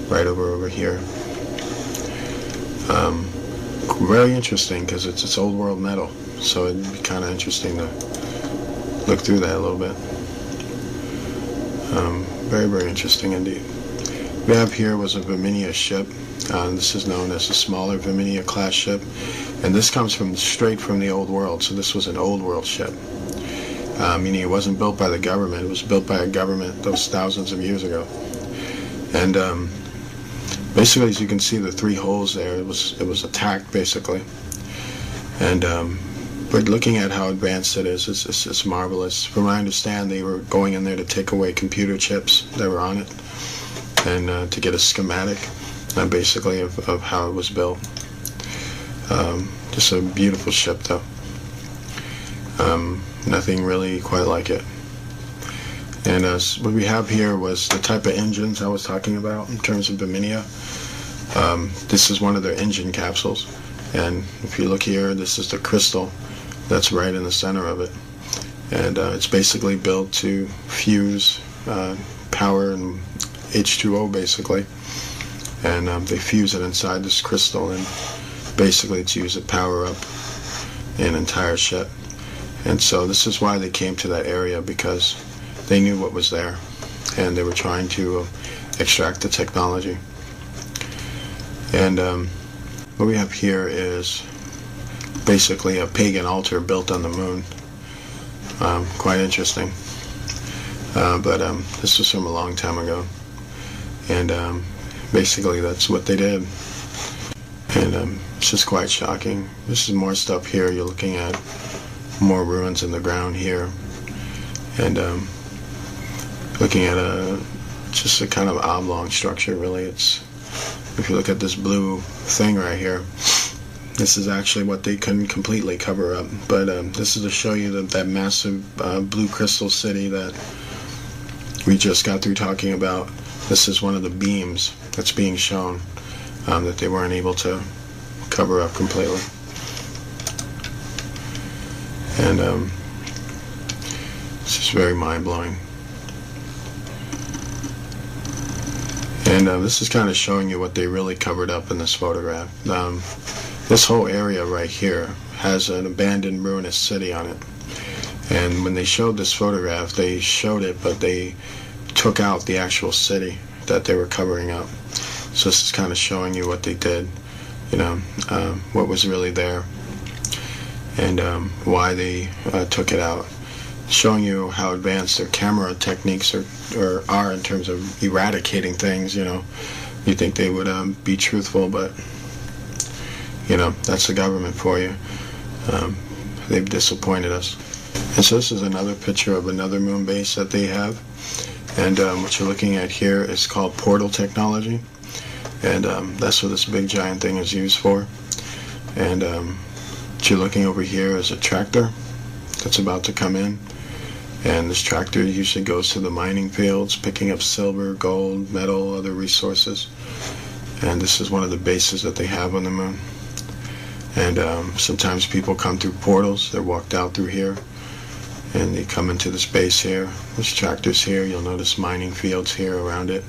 right over here. Very interesting because it's old world metal, so it'd be kind of interesting to look through that a little bit. Very, very interesting indeed. We have here was a Viminia ship. This is known as a smaller Viminia class ship, and this comes straight from the old world. So this was an old world ship, meaning it wasn't built by the government. It was built by a government those thousands of years ago. And basically, as you can see, the 3 holes there, it was attacked basically. And but looking at how advanced it is, it's marvelous. From what I understand, they were going in there to take away computer chips that were on it, and to get a schematic, basically, of how it was built. Just a beautiful ship, though. Nothing really quite like it. And what we have here was the type of engines I was talking about in terms of Viminia. This is one of their engine capsules. And if you look here, this is the crystal that's right in the center of it. And it's basically built to fuse power and H2O, basically. And they fuse it inside this crystal, and basically it's used to power up an entire ship. And so this is why they came to that area, because they knew what was there, and they were trying to extract the technology. And what we have here is basically a pagan altar built on the moon. Quite interesting. But this was from a long time ago. And basically that's what they did. And it's just quite shocking. This is more stuff here. You're looking at more ruins in the ground here. And looking at just a kind of oblong structure, really. If you look at this blue thing right here, this is actually what they couldn't completely cover up. But this is to show you that massive blue crystal city that we just got through talking about. This is one of the beams that's being shown that they weren't able to cover up completely. And it's just very mind-blowing. And this is kind of showing you what they really covered up in this photograph. This whole area right here has an abandoned ruinous city on it. And when they showed this photograph, they showed it, but they took out the actual city that they were covering up. So this is kind of showing you what they did, what was really there, and why they took it out. Showing you how advanced their camera techniques are in terms of eradicating things. You think they would be truthful, but that's the government for you. They've disappointed us. And so this is another picture of another moon base that they have. And what you're looking at here is called portal technology. And that's what this big giant thing is used for. And what you're looking over here is a tractor that's about to come in. And this tractor usually goes to the mining fields, picking up silver, gold, metal, other resources. And this is one of the bases that they have on the moon. And sometimes people come through portals. They're walked out through here, and they come into this base here. There's tractors here. You'll notice mining fields here around it.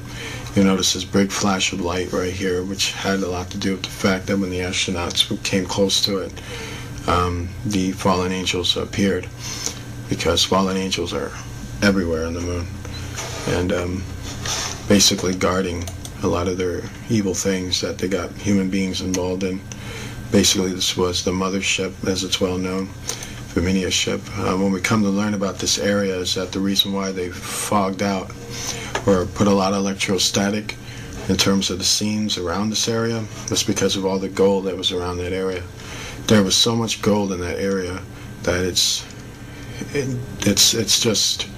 You'll notice this big flash of light right here, which had a lot to do with the fact that when the astronauts came close to it, the fallen angels appeared, because fallen angels are everywhere on the moon, and basically guarding a lot of their evil things that they got human beings involved in. Basically, this was the mothership, as it's well known, Viminia ship. When we come to learn about this area, is that the reason why they fogged out or put a lot of electrostatic in terms of the seams around this area was because of all the gold that was around that area. There was so much gold in that area that it's just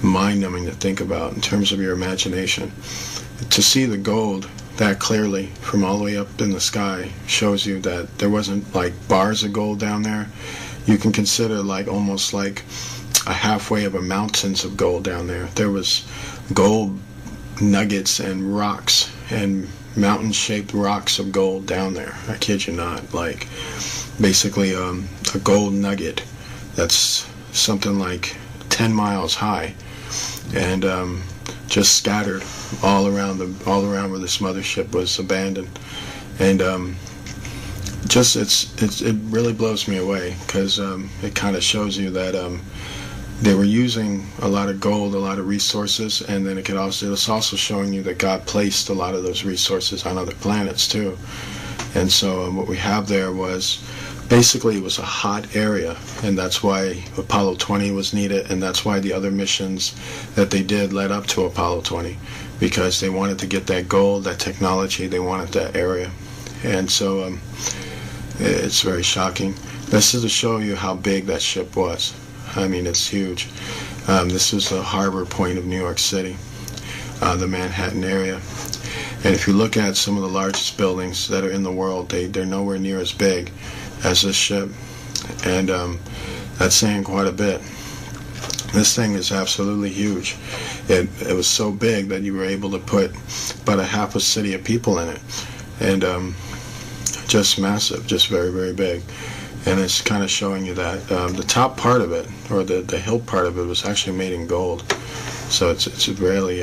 mind-numbing to think about in terms of your imagination. To see the gold that clearly from all the way up in the sky shows you that there wasn't like bars of gold down there. You can consider like almost like a halfway of a mountains of gold down there. There was gold nuggets and rocks and mountain-shaped rocks of gold down there. I kid you not. Like, basically a gold nugget that's something like 10 miles high, and just scattered all around where this mothership was abandoned. And it really blows me away, because it kind of shows you that they were using a lot of gold, a lot of resources, and then it's also showing you that God placed a lot of those resources on other planets too. And so what we have there was basically it was a hot area, and that's why Apollo 20 was needed, and that's why the other missions that they did led up to Apollo 20, because they wanted to get that gold, that technology, they wanted that area. And so it's very shocking. This is to show you how big that ship was. I mean, it's huge. This was the harbor point of New York City, the Manhattan area. And if you look at some of the largest buildings that are in the world, they're nowhere near as big as this ship. And that's saying quite a bit. This thing is absolutely huge. It was so big that you were able to put about a half a city of people in it. And just massive, just very, very big. And it's kind of showing you that the top part of it, or the hill part of it, was actually made in gold. So it's really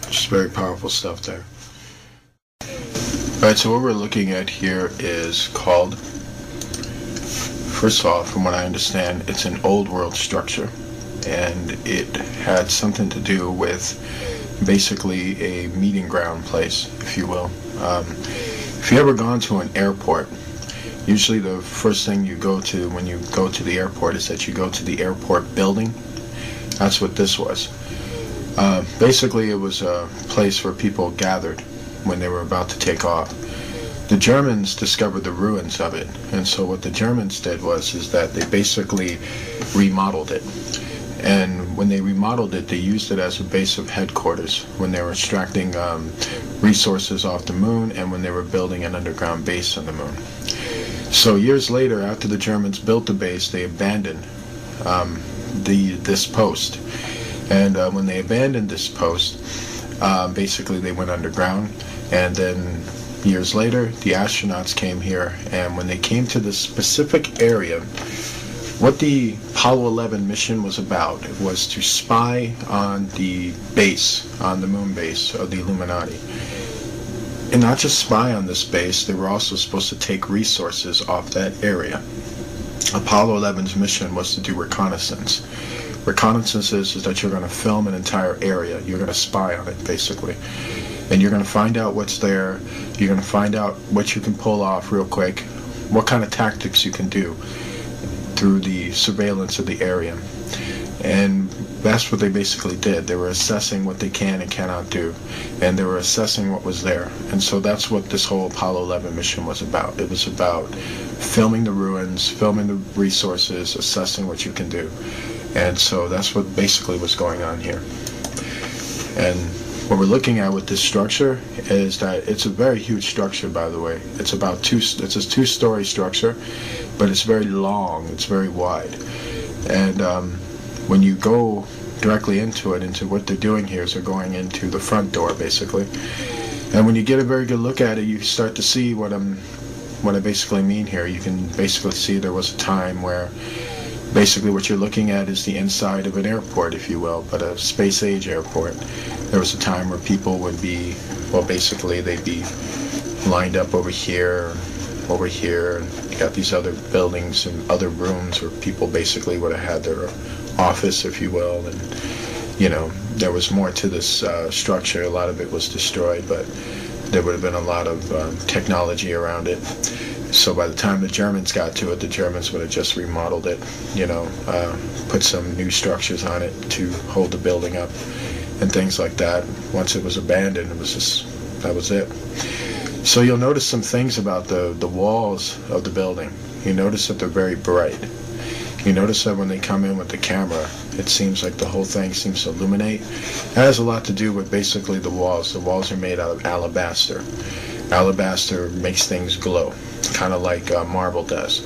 just very powerful stuff there. Alright, so what we're looking at here is called, first of all, from what I understand, it's an old world structure. And it had something to do with basically a meeting ground place, if you will. If you ever gone to an airport, usually the first thing you go to when you go to the airport is that you go to the airport building. That's what this was. Basically, it was a place where people gathered when they were about to take off. The Germans discovered the ruins of it, and so what the Germans did is that they basically remodeled it. And when they remodeled it, they used it as a base of headquarters when they were extracting resources off the moon, and when they were building an underground base on the moon. So years later, after the Germans built the base, they abandoned this post. And when they abandoned this post, basically they went underground. And then years later, the astronauts came here, and when they came to this specific area, what the Apollo 11 mission was about was to spy on the base, on the moon base of the Illuminati. And not just spy on this base, they were also supposed to take resources off that area. Apollo 11's mission was to do reconnaissance. Reconnaissance is that you're going to film an entire area. You're going to spy on it, basically. And you're going to find out what's there. You're going to find out what you can pull off real quick, what kind of tactics you can do through the surveillance of the area. And that's what they basically did. They were assessing what they can and cannot do, and they were assessing what was there. And so that's what this whole Apollo 11 mission was about. It was about filming the ruins, filming the resources, assessing what you can do. And so that's what basically was going on here. And what we're looking at with this structure is that it's a very huge structure, by the way. It's a two-story structure, but it's very long, it's very wide. And when you go directly into what they're doing here is they're going into the front door, basically. And when you get a very good look at it, you start to see what I basically mean here. You can basically see there was a time where basically what you're looking at is the inside of an airport, if you will, but a space-age airport. There was a time where people would be, well, basically they'd be lined up over here, and you got these other buildings and other rooms where people basically would have had their office, if you will, and, you know, there was more to this structure. A lot of it was destroyed, but there would have been a lot of technology around it. So by the time the Germans got to it, the Germans would have just remodeled it, you know, put some new structures on it to hold the building up and things like that. Once it was abandoned, that was it. So you'll notice some things about the walls of the building. You notice that they're very bright. You notice that when they come in with the camera, it seems like the whole thing seems to illuminate. That has a lot to do with basically the walls. The walls are made out of alabaster. Alabaster makes things glow, kind of like marble does.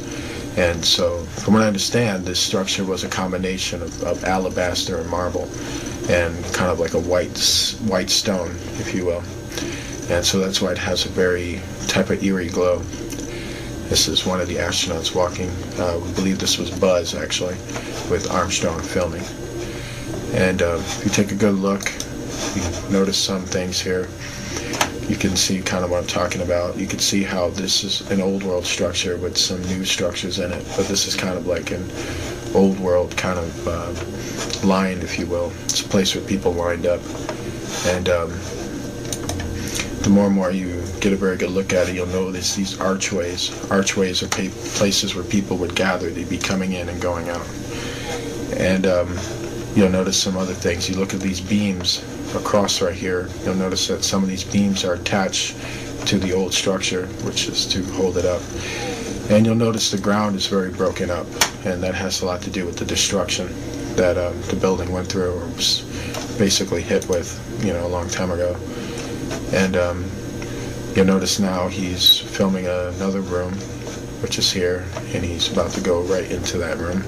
And so, from what I understand, this structure was a combination of alabaster and marble, and kind of like a white stone, if you will. And so that's why it has a very type of eerie glow. This is one of the astronauts walking. We believe this was Buzz, actually, with Armstrong filming. And if you take a good look, you notice some things here. You can see kind of what I'm talking about. You can see how this is an old world structure with some new structures in it, but this is kind of like an old world kind of line, if you will. It's a place where people lined up, and the more and more you get a very good look at it, you'll notice these archways. Archways are places where people would gather. They'd be coming in and going out. And you'll notice some other things. You look at these beams across right here, you'll notice that some of these beams are attached to the old structure, which is to hold it up. And you'll notice the ground is very broken up, and that has a lot to do with the destruction that the building went through, or was basically hit with, a long time ago. And you'll notice now he's filming another room, which is here, and he's about to go right into that room.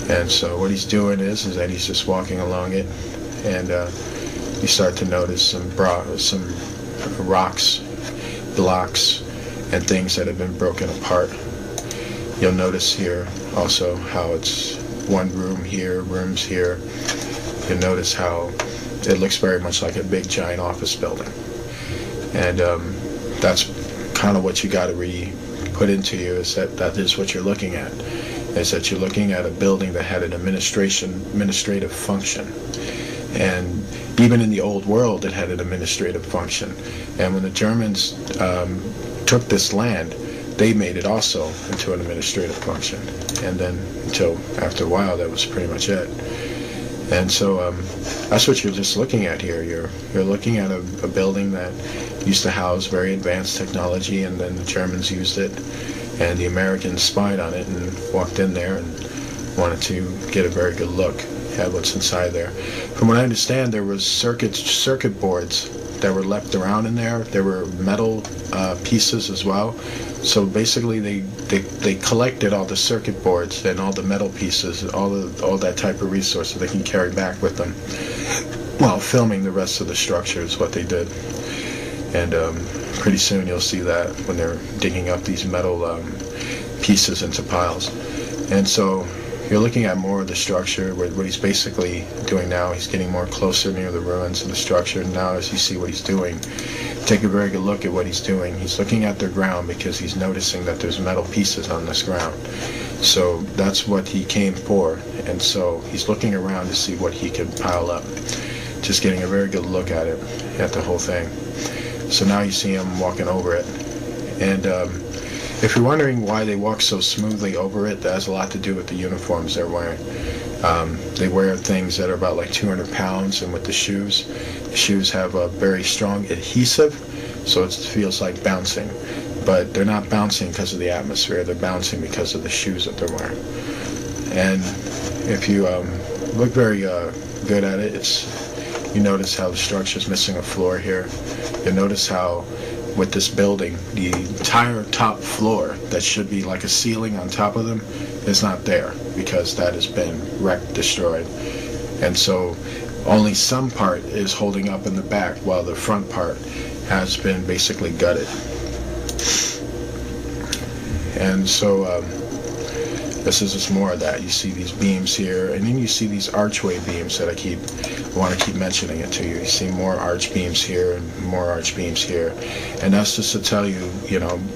And so what he's doing is that he's just walking along it, and you start to notice some rocks, blocks, and things that have been broken apart. You'll notice here also how it's one room here, rooms here. You'll notice how it looks very much like a big giant office building. And that's kind of what you got to put into you, is that is what you're looking at. Is that you're looking at a building that had an administrative function. And even in the old world, it had an administrative function. And when the Germans took this land, they made it also into an administrative function. And then until after a while, that was pretty much it. And so that's what you're just looking at here. You're looking at a building that used to house very advanced technology, and then the Germans used it, and the Americans spied on it and walked in there and wanted to get a very good look at what's inside there. From what I understand, there was circuit boards that were left around in there. There were metal pieces as well. So basically, they collected all the circuit boards and all the metal pieces, all that type of resources they can carry back with them while filming the rest of the structure is what they did. And pretty soon you'll see that when they're digging up these metal pieces into piles. And so you're looking at more of the structure. What he's basically doing now, he's getting more closer near the ruins of the structure. And now as you see what he's doing, take a very good look at what he's doing. He's looking at the ground because he's noticing that there's metal pieces on this ground. So that's what he came for. And so he's looking around to see what he can pile up. Just getting a very good look at it, at the whole thing. So now you see him walking over it. And if you're wondering why they walk so smoothly over it, that has a lot to do with the uniforms they're wearing. They wear things that are about like 200 pounds, and with the shoes have a very strong adhesive, so it feels like bouncing. But they're not bouncing because of the atmosphere, they're bouncing because of the shoes that they're wearing. And if you look very good at it, you notice how the structure's missing a floor here. You'll notice how with this building, the entire top floor that should be like a ceiling on top of them is not there, because that has been wrecked, destroyed. And so only some part is holding up in the back, while the front part has been basically gutted. And so this is just more of that. You see these beams here, and then you see these archway beams that I want to keep mentioning it to you. You see more arch beams here and more arch beams here. And that's just to tell you,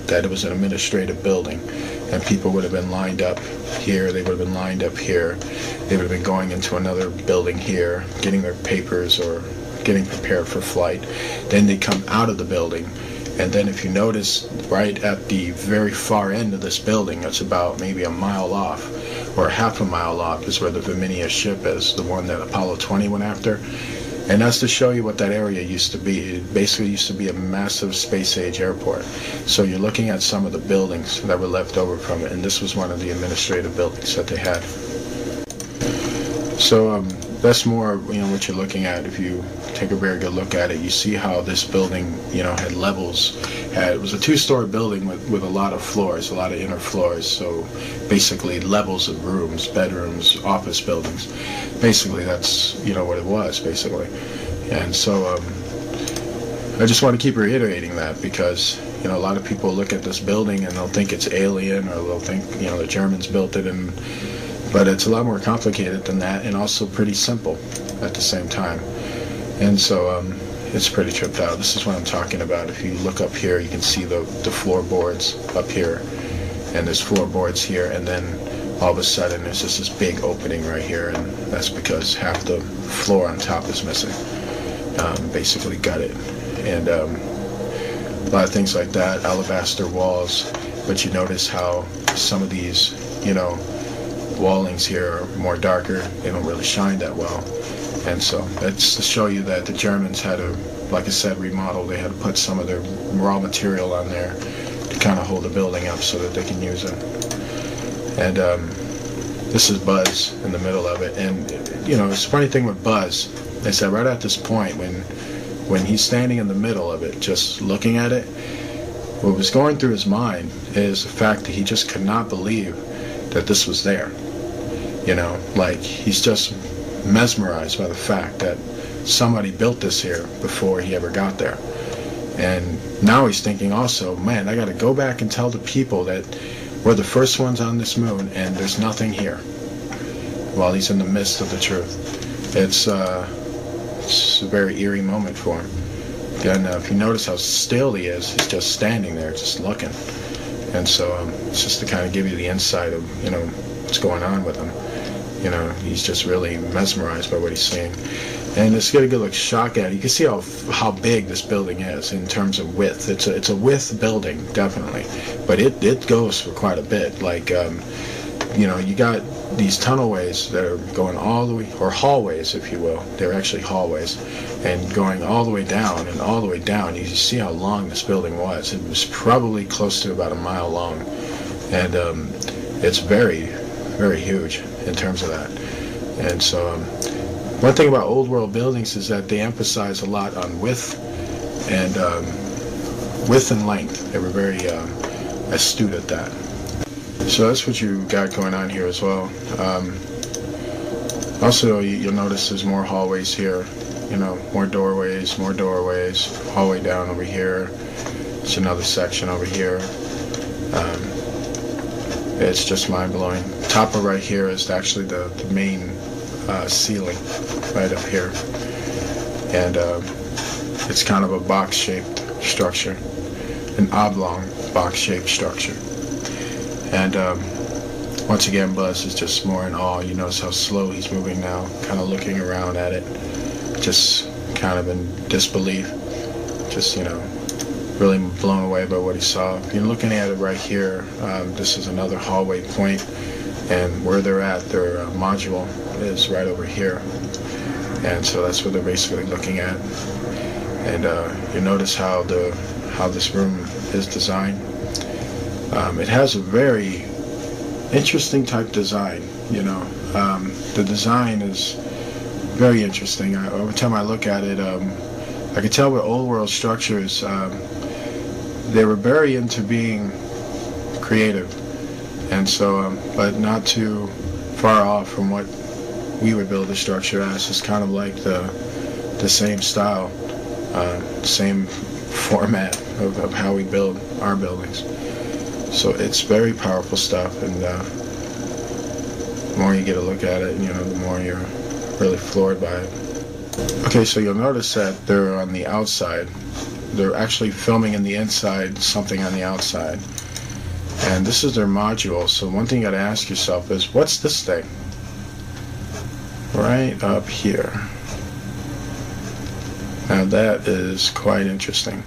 that it was an administrative building, and people would have been lined up here, they would have been lined up here, they would have been going into another building here, getting their papers or getting prepared for flight. Then they come out of the building. And then if you notice, right at the very far end of this building, it's about maybe a mile off, or half a mile off, is where the Verminia ship is, the one that Apollo 20 went after. And that's to show you what that area used to be. It basically used to be a massive space-age airport. So you're looking at some of the buildings that were left over from it, and this was one of the administrative buildings that they had. So that's more, what you're looking at. If you take a very good look at it, you see how this building, had levels. It was a two-story building with a lot of floors, a lot of inner floors. So basically levels of rooms, bedrooms, office buildings. Basically, that's, what it was, basically. And so I just want to keep reiterating that, because, a lot of people look at this building and they'll think it's alien, or they'll think, the Germans built it, but it's a lot more complicated than that, and also pretty simple at the same time. And so it's pretty tripped out. This is what I'm talking about. If you look up here, you can see the floorboards up here, and there's floorboards here, and then all of a sudden there's just this big opening right here, and that's because half the floor on top is missing. Basically gutted. And a lot of things like that, alabaster walls, but you notice how some of these, wallings here are more darker. They don't really shine that well. And so that's to show you that the Germans had to, like I said, remodel. They had to put some of their raw material on there to kind of hold the building up so that they can use it. And this is Buzz in the middle of it. And, it's a funny thing with Buzz. They said right at this point, when he's standing in the middle of it, just looking at it, what was going through his mind is the fact that he just could not believe that this was there. Like, he's just mesmerized by the fact that somebody built this here before he ever got there. And now he's thinking also, man, I got to go back and tell the people that we're the first ones on this moon and there's nothing here, while he's in the midst of the truth. It's a very eerie moment for him. And if you notice how still he is, he's just standing there, just looking. And so it's just to kind of give you the insight of, what's going on with him. He's just really mesmerized by what he's seeing. And let's get a good look shock at it. You can see how big this building is in terms of width. It's a width building, definitely. But it goes for quite a bit. Like, you got these tunnelways that are going all the way, or hallways, if you will. They're actually hallways. And going all the way down, and all the way down, you see how long this building was. It was probably close to about a mile long. And it's very, very huge in terms of that. And so one thing about old world buildings is that they emphasize a lot on width and length. They were very astute at that. So that's what you got going on here as well. Also, you'll notice there's more hallways here. More doorways, hallway down over here. It's another section over here. It's just mind-blowing. Top of right here is actually the main ceiling right up here. And it's kind of a box-shaped structure, an oblong box-shaped structure. And once again, Buzz is just more in awe. You notice how slow he's moving now, kind of looking around at it, just kind of in disbelief, just, really blown away by what he saw. If you're looking at it right here, this is another hallway point, and where they're at, their module is right over here. And so that's what they're basically looking at. And you notice how this room is designed. It has a very interesting type design, the design is very interesting. Every time I look at it, I can tell with old world structures, they were very into being creative, and so, but not too far off from what we would build a structure as. It's kind of like the same style, same format of how we build our buildings. So it's very powerful stuff, and the more you get a look at it, the more you're really floored by it. Okay, so you'll notice that they're on the outside. They're actually filming in the inside, something on the outside. And this is their module, so one thing you gotta ask yourself is, what's this thing? Right up here. Now that is quite interesting,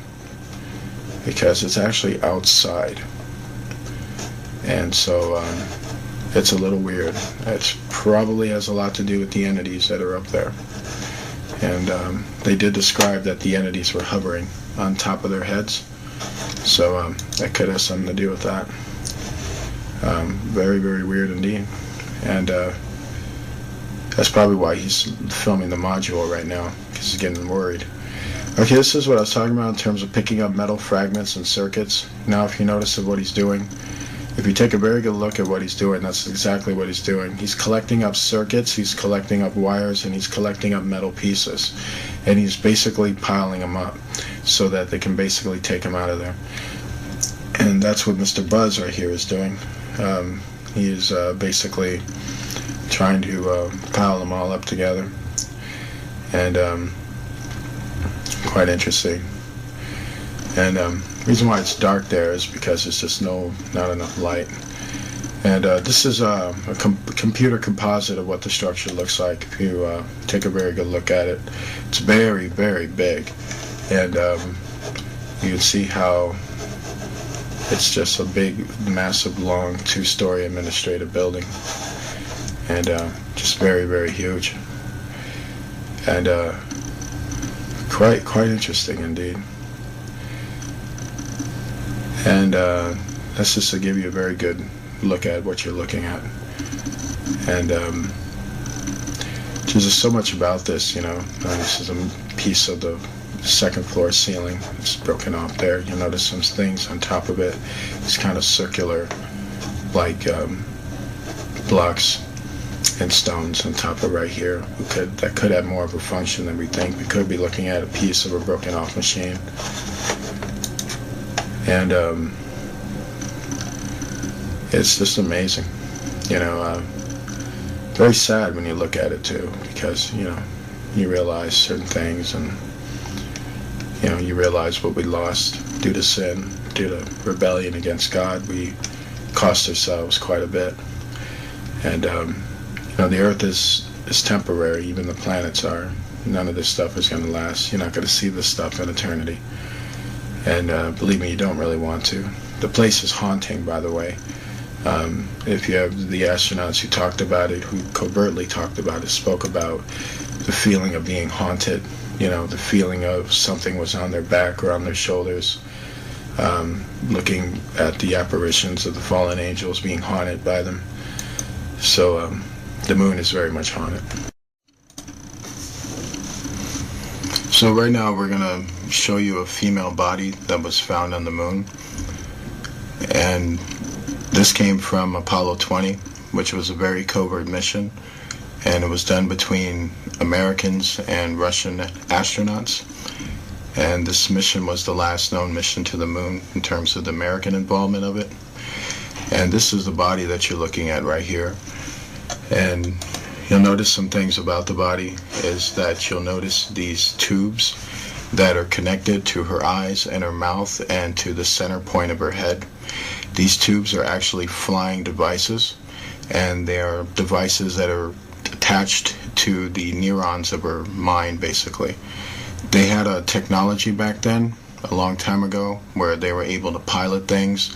because it's actually outside. And so it's a little weird. It probably has a lot to do with the entities that are up there. And they did describe that the entities were hovering on top of their heads. So that could have something to do with that. Very, very weird indeed. And That's probably why he's filming the module right now, because he's getting worried. Okay, this is what I was talking about in terms of picking up metal fragments and circuits. Now, if you notice what he's doing, if you take a very good look at what he's doing, that's exactly what he's doing. He's collecting up circuits, he's collecting up wires, and he's collecting up metal pieces. And he's basically piling them up so that they can basically take him out of there. And that's what Mr. Buzz right here is doing. He is basically trying to pile them all up together. And quite interesting. And the reason why it's dark there is because there's just not enough light. And this is a computer composite of what the structure looks like. If you take a very good look at it, it's very, very big. And you can see how it's just a big, massive, long, two-story administrative building. And just very, very huge. And quite interesting indeed. And that's just to give you a very good look at what you're looking at. And there's just so much about this, you know. This is a piece of the second floor ceiling. It's broken off there. You'll notice some things on top of it. It's kind of circular, like blocks and stones on top of right here. That could have more of a function than we think. We could be looking at a piece of a broken off machine. And it's just amazing, you know. Very sad when you look at it too, because you know, you realize certain things, and you know, you realize what we lost due to sin, due to rebellion against God. We cost ourselves quite a bit. And you know, the earth is temporary. Even the planets are. None of this stuff is going to last. You're not going to see this stuff in eternity. And believe me, you don't really want to. The place is haunting, by the way. If you have the astronauts who talked about it, who covertly talked about it, spoke about the feeling of being haunted, you know, the feeling of something was on their back or on their shoulders, looking at the apparitions of the fallen angels being haunted by them. So the moon is very much haunted. So right now we're going to show you a female body that was found on the moon. And this came from Apollo 20, which was a very covert mission. And it was done between Americans and Russian astronauts. And this mission was the last known mission to the moon in terms of the American involvement of it. And this is the body that you're looking at right here. And you'll notice some things about the body is that you'll notice these tubes that are connected to her eyes and her mouth and to the center point of her head. These tubes are actually flying devices, and they are devices that are attached to the neurons of her mind, basically. They had a technology back then, a long time ago, where they were able to pilot things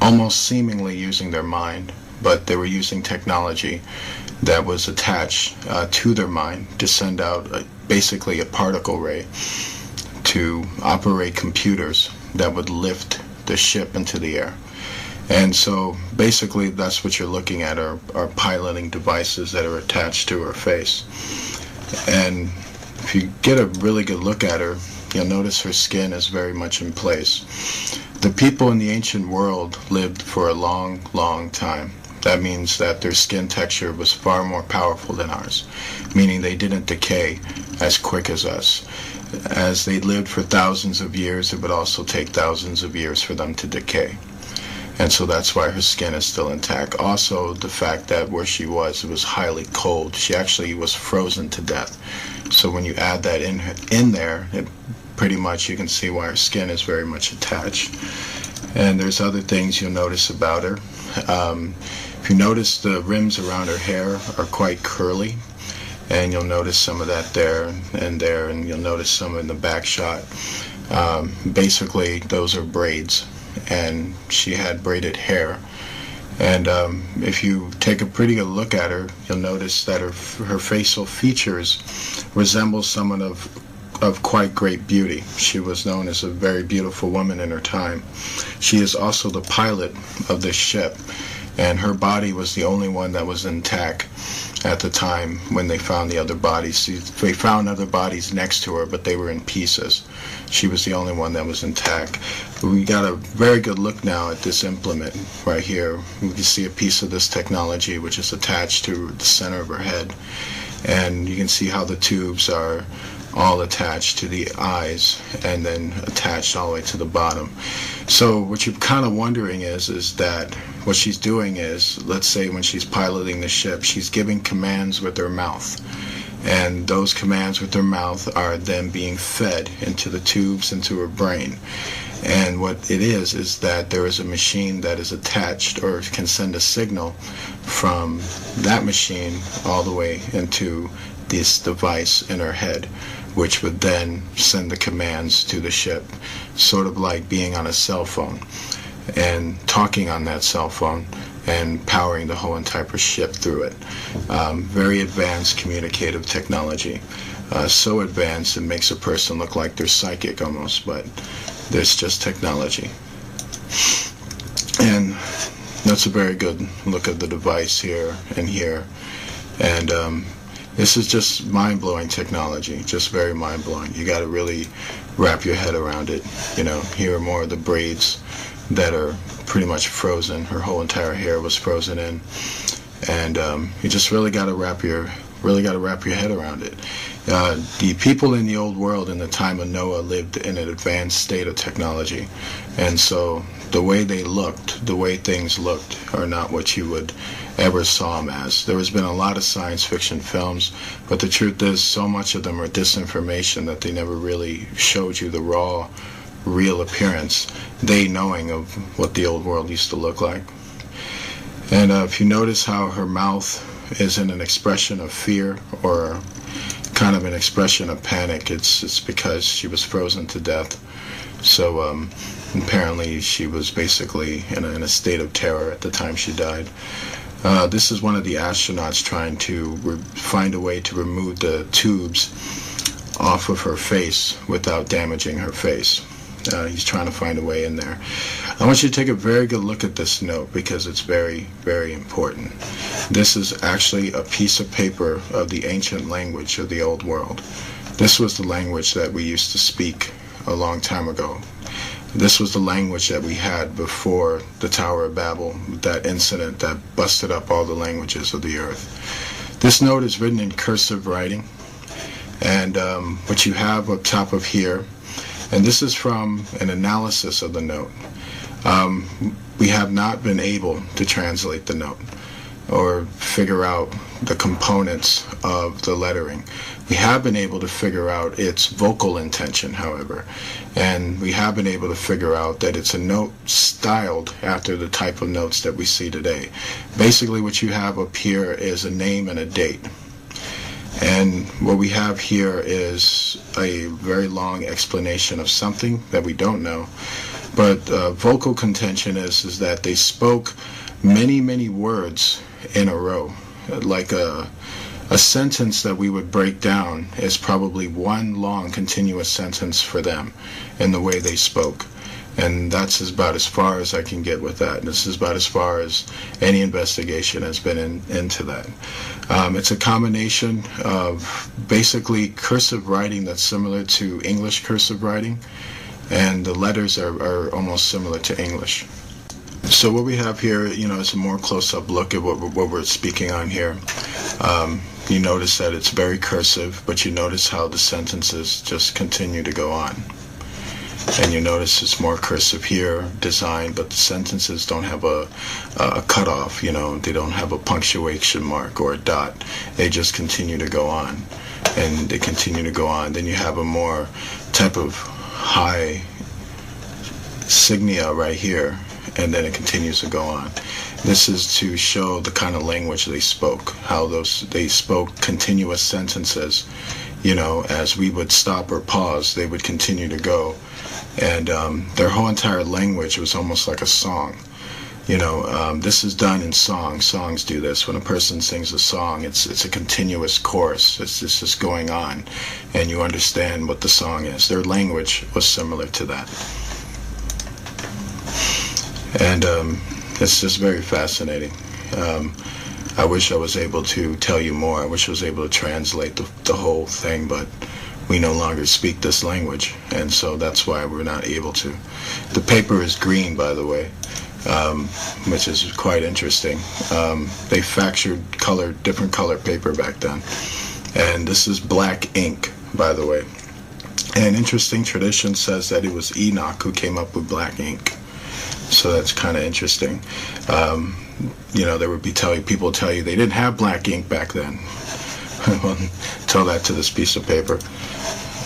almost seemingly using their mind, but they were using technology that was attached to their mind to send out basically a particle ray to operate computers that would lift the ship into the air. And so basically that's what you're looking at are piloting devices that are attached to her face. And if you get a really good look at her, you'll notice her skin is very much in place. The people in the ancient world lived for a long, long time. That means that their skin texture was far more powerful than ours, meaning they didn't decay as quick as us. As they lived for thousands of years, it would also take thousands of years for them to decay. And so that's why her skin is still intact. Also, the fact that where she was, it was highly cold. She actually was frozen to death. So when you add that in there, it pretty much you can see why her skin is very much attached. And there's other things you'll notice about her. If you notice, the rims around her hair are quite curly, and you'll notice some of that there, and you'll notice some in the back shot. Basically, those are braids, and she had braided hair. And if you take a pretty good look at her, you'll notice that her facial features resemble someone of quite great beauty. She was known as a very beautiful woman in her time. She is also the pilot of this ship. and her body was the only one that was intact at the time when they found the other bodies. They found other bodies next to her, but they were in pieces. She was the only one that was intact. We got a very good look now at this implement right here. We can see a piece of this technology which is attached to the center of her head, and you can see how the tubes are all attached to the eyes and then attached all the way to the bottom. So what you're kind of wondering is that what she's doing is, let's say when she's piloting the ship, she's giving commands with her mouth, and those commands with her mouth are then being fed into the tubes into her brain. And what it is that there is a machine that is attached or can send a signal from that machine all the way into this device in her head, which would then send the commands to the ship, sort of like being on a cell phone and talking on that cell phone and powering the whole entire ship through it. Very advanced communicative technology. So advanced it makes a person look like they're psychic almost, but there's just technology. And that's a very good look at the device here and here. And this is just mind-blowing technology, just very mind-blowing. You got to really wrap your head around it. You know, here are more of the braids that are pretty much frozen. Her whole entire hair was frozen in, and you just really got to wrap your head around it. The people in the old world in the time of Noah lived in an advanced state of technology, and so the way they looked, the way things looked, are not what you would ever saw them as. There has been a lot of science fiction films, but the truth is so much of them are disinformation that they never really showed you the raw, real appearance, they knowing of what the old world used to look like. And if you notice how her mouth is in an expression of fear or kind of an expression of panic, it's because she was frozen to death. So apparently she was basically in a state of terror at the time she died. This is one of the astronauts trying to find a way to remove the tubes off of her face without damaging her face. He's trying to find a way in there. I want you to take a very good look at this note because it's very, very important. This is actually a piece of paper of the ancient language of the old world. This was the language that we used to speak a long time ago. This was the language that we had before the Tower of Babel, that incident that busted up all the languages of the earth. This note is written in cursive writing, and what you have up top of here, and this is from an analysis of the note. We have not been able to translate the note or figure out the components of the lettering. We have been able to figure out its vocal intention, however, and we have been able to figure out that it's a note styled after the type of notes that we see today. Basically what you have up here is a name and a date. And what we have here is a very long explanation of something that we don't know. But vocal contention is that they spoke many, many words in a row. Like a sentence that we would break down is probably one long continuous sentence for them in the way they spoke. And that's about as far as I can get with that. This is about as far as any investigation has been into that. It's a combination of basically cursive writing that's similar to English cursive writing, and the letters are almost similar to English. So what we have here, is a more close-up look at what we're speaking on here. You notice that it's very cursive, but you notice how the sentences just continue to go on. And you notice it's more cursive here, designed, but the sentences don't have a cutoff, they don't have a punctuation mark or a dot. They just continue to go on, and they continue to go on. Then you have a more type of high signia right here, and then it continues to go on. This is to show the kind of language they spoke, how they spoke continuous sentences, as we would stop or pause, they would continue to go. And their whole entire language was almost like a song. This is done in song. Songs do this. When a person sings a song, it's a continuous chorus. It's just going on, and you understand what the song is. Their language was similar to that. And it's just very fascinating. I wish I was able to tell you more. I wish I was able to translate the whole thing, but we no longer speak this language, and so that's why we're not able to. The paper is green, by the way, which is quite interesting. They factored different color paper back then, and this is black ink, by the way. And interesting tradition says that it was Enoch who came up with black ink, so that's kind of interesting. There would be people tell you they didn't have black ink back then. Well, tell that to this piece of paper.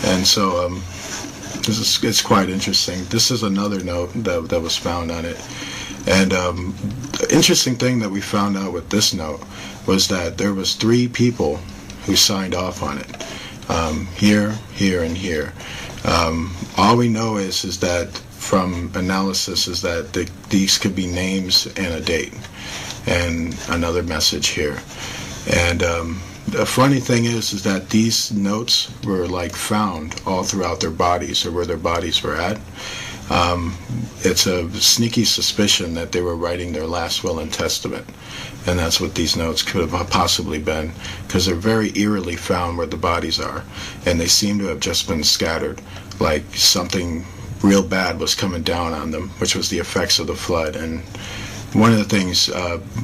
And so it's quite interesting. This is another note that was found on it. And the interesting thing that we found out with this note was that there was 3 people who signed off on it. Here, here, and here. All we know is that from analysis is that these could be names and a date and another message here. And the funny thing is that these notes were found all throughout their bodies, or where their bodies were at. It's a sneaky suspicion that they were writing their last will and testament, and that's what these notes could have possibly been, because they're very eerily found where the bodies are, and they seem to have just been scattered, like something real bad was coming down on them, which was the effects of the flood. And one of the things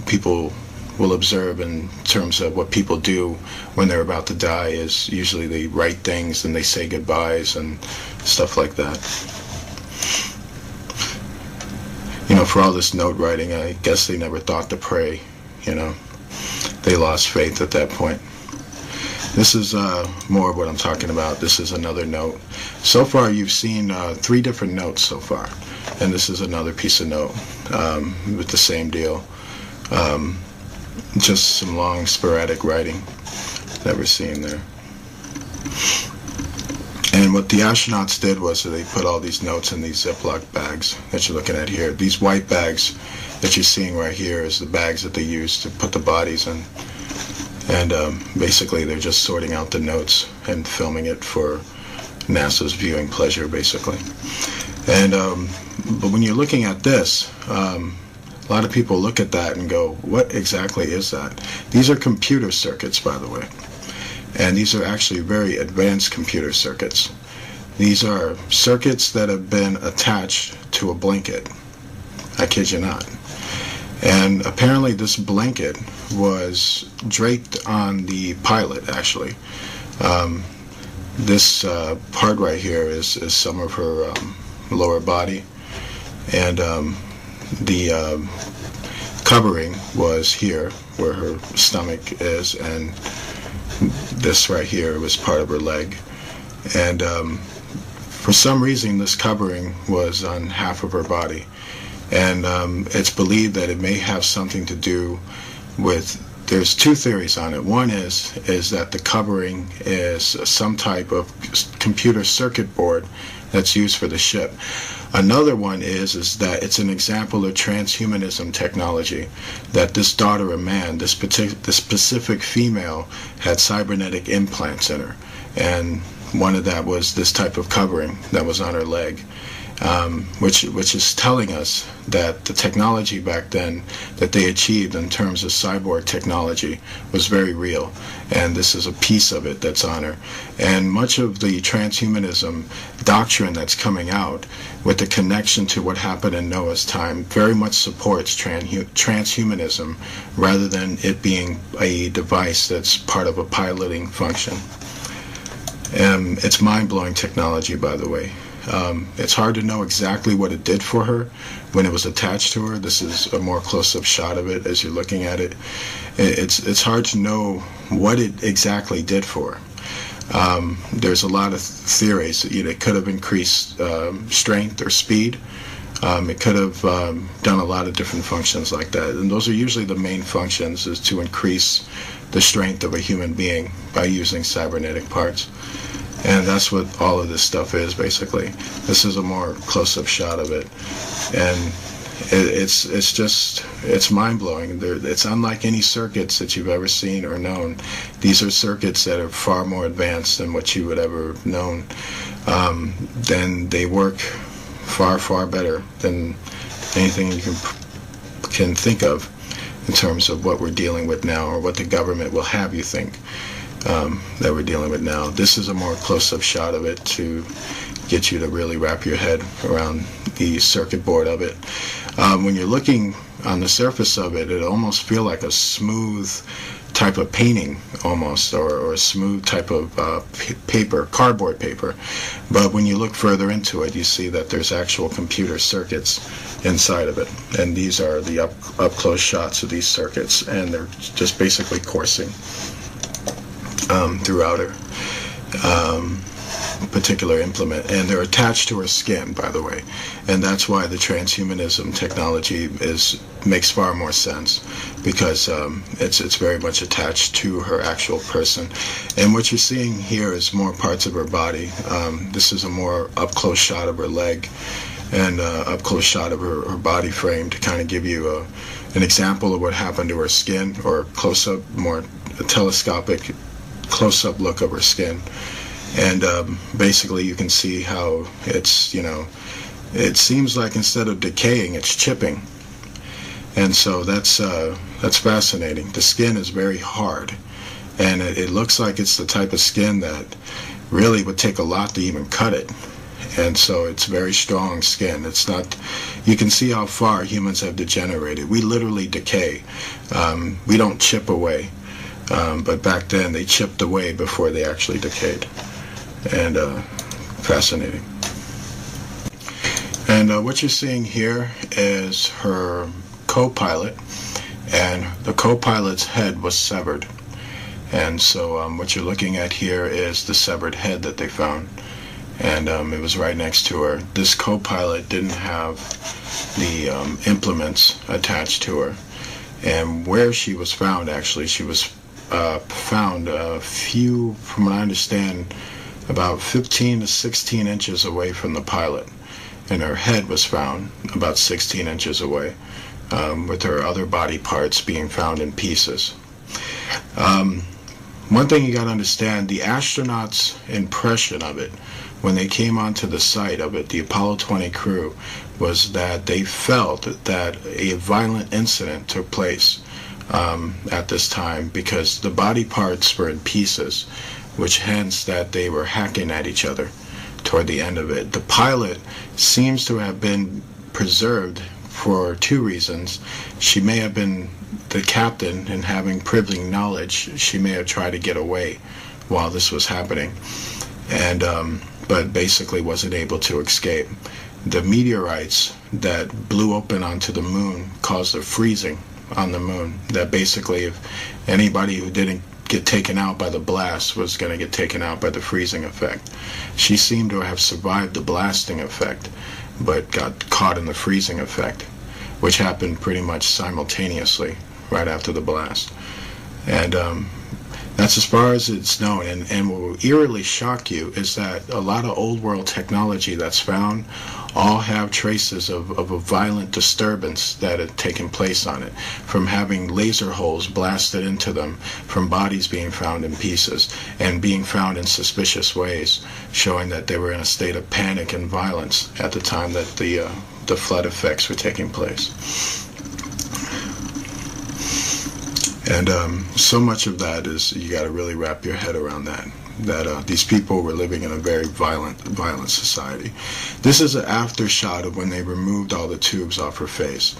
people will observe in terms of what people do when they're about to die is usually they write things and they say goodbyes and stuff like that. For all this note writing, I guess they never thought to pray. They lost faith at that point. This is more of what I'm talking about. This is another note. So far you've seen 3 different notes so far, and this is another piece of note with the same deal. Just some long sporadic writing that we're seeing there. And what the astronauts did was that they put all these notes in these Ziploc bags that you're looking at here. These white bags that you're seeing right here is the bags that they use to put the bodies in. And basically they're just sorting out the notes and filming it for NASA's viewing pleasure, basically. And but when you're looking at this, a lot of people look at that and go, what exactly is that? These are computer circuits, by the way. And these are actually very advanced computer circuits. These are circuits that have been attached to a blanket. I kid you not. And apparently this blanket was draped on the pilot, actually. This part right here is some of her lower body. And the covering was here, where her stomach is, and this right here was part of her leg. And for some reason this covering was on half of her body, and it's believed that it may have something to do with, there's 2 theories on it. One is that the covering is some type of computer circuit board that's used for the ship. Another one is that it's an example of transhumanism technology, that this daughter of man, this specific female, had cybernetic implants in her, and one of that was this type of covering that was on her leg, which is telling us that the technology back then that they achieved in terms of cyborg technology was very real, and this is a piece of it that's on her. And much of the transhumanism doctrine that's coming out with the connection to what happened in Noah's time very much supports transhumanism, rather than it being a device that's part of a piloting function. It's mind-blowing technology, by the way. It's hard to know exactly what it did for her when it was attached to her. This is a more close-up shot of it as you're looking at it. It's hard to know what it exactly did for her. There's a lot of theories. It could have increased strength or speed. It could have done a lot of different functions like that. And those are usually the main functions, is to increase the strength of a human being by using cybernetic parts. And that's what all of this stuff is, basically. This is a more close-up shot of it. And it's mind-blowing. It's unlike any circuits that you've ever seen or known. These are circuits that are far more advanced than what you would ever have known. Then they work far, far better than anything you can think of in terms of what we're dealing with now, or what the government will have you think that we're dealing with now. This is a more close-up shot of it to get you to really wrap your head around the circuit board of it. When you're looking on the surface of it, it almost feels like a smooth type of painting, almost, or a smooth type of paper, cardboard paper. But when you look further into it, you see that there's actual computer circuits inside of it. And these are the up-close shots of these circuits, and they're just basically coursing throughout her particular implement, and they're attached to her skin, by the way, and that's why the transhumanism technology makes far more sense, because it's very much attached to her actual person. And what you're seeing here is more parts of her body. This is a more up-close shot of her leg, and up-close shot of her body frame, to kind of give you an example of what happened to her skin, or close-up, more telescopic close-up look of her skin. And basically you can see how it's, it seems like instead of decaying, it's chipping. And so that's fascinating. The skin is very hard, and it looks like it's the type of skin that really would take a lot to even cut it. And so it's very strong skin. It's not, you can see how far humans have degenerated. We literally decay. We don't chip away. But back then they chipped away before they actually decayed. And fascinating. And what you're seeing here is her co-pilot, and the co-pilot's head was severed. And so what you're looking at here is the severed head that they found, and it was right next to her. This co-pilot didn't have the implements attached to her, and where she was found, actually, she was found a few, from what I understand, about 15 to 16 inches away from the pilot, and her head was found about 16 inches away, with her other body parts being found in pieces. One thing you got to understand, the astronauts' impression of it when they came onto the site of it, the Apollo 20 crew, was that they felt that a violent incident took place at this time, because the body parts were in pieces, which hence that they were hacking at each other toward the end of it. The pilot seems to have been preserved for two reasons. She may have been the captain, and having privileged knowledge, she may have tried to get away while this was happening, and but basically wasn't able to escape. The meteorites that blew open onto the moon caused a freezing on the moon, that basically if anybody who didn't get taken out by the blast was going to get taken out by the freezing effect. She seemed to have survived the blasting effect, but got caught in the freezing effect, which happened pretty much simultaneously right after the blast. And that's as far as it's known. And what will eerily shock you is that a lot of old world technology that's found all have traces of a violent disturbance that had taken place on it, from having laser holes blasted into them, from bodies being found in pieces and being found in suspicious ways, showing that they were in a state of panic and violence at the time that the flood effects were taking place. And so much of that is, you got to really wrap your head around that these people were living in a very violent society. This is an after shot of when they removed all the tubes off her face.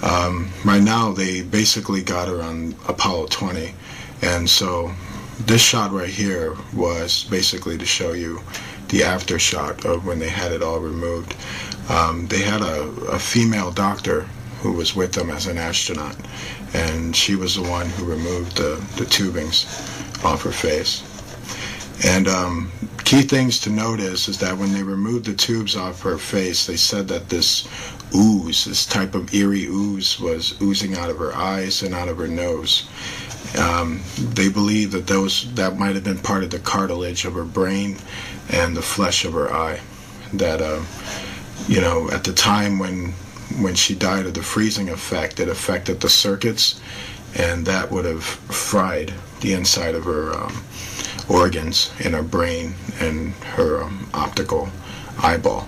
Right now, they basically got her on Apollo 20, and so this shot right here was basically to show you the after shot of when they had it all removed. They had a female doctor who was with them as an astronaut, and she was the one who removed the tubings off her face. And key things to note is that when they removed the tubes off her face, they said that this ooze, this type of eerie ooze, was oozing out of her eyes and out of her nose. They believe that that might have been part of the cartilage of her brain and the flesh of her eye. That at the time when she died of the freezing effect, it affected the circuits, and that would have fried the inside of her organs in her brain and her optical eyeball.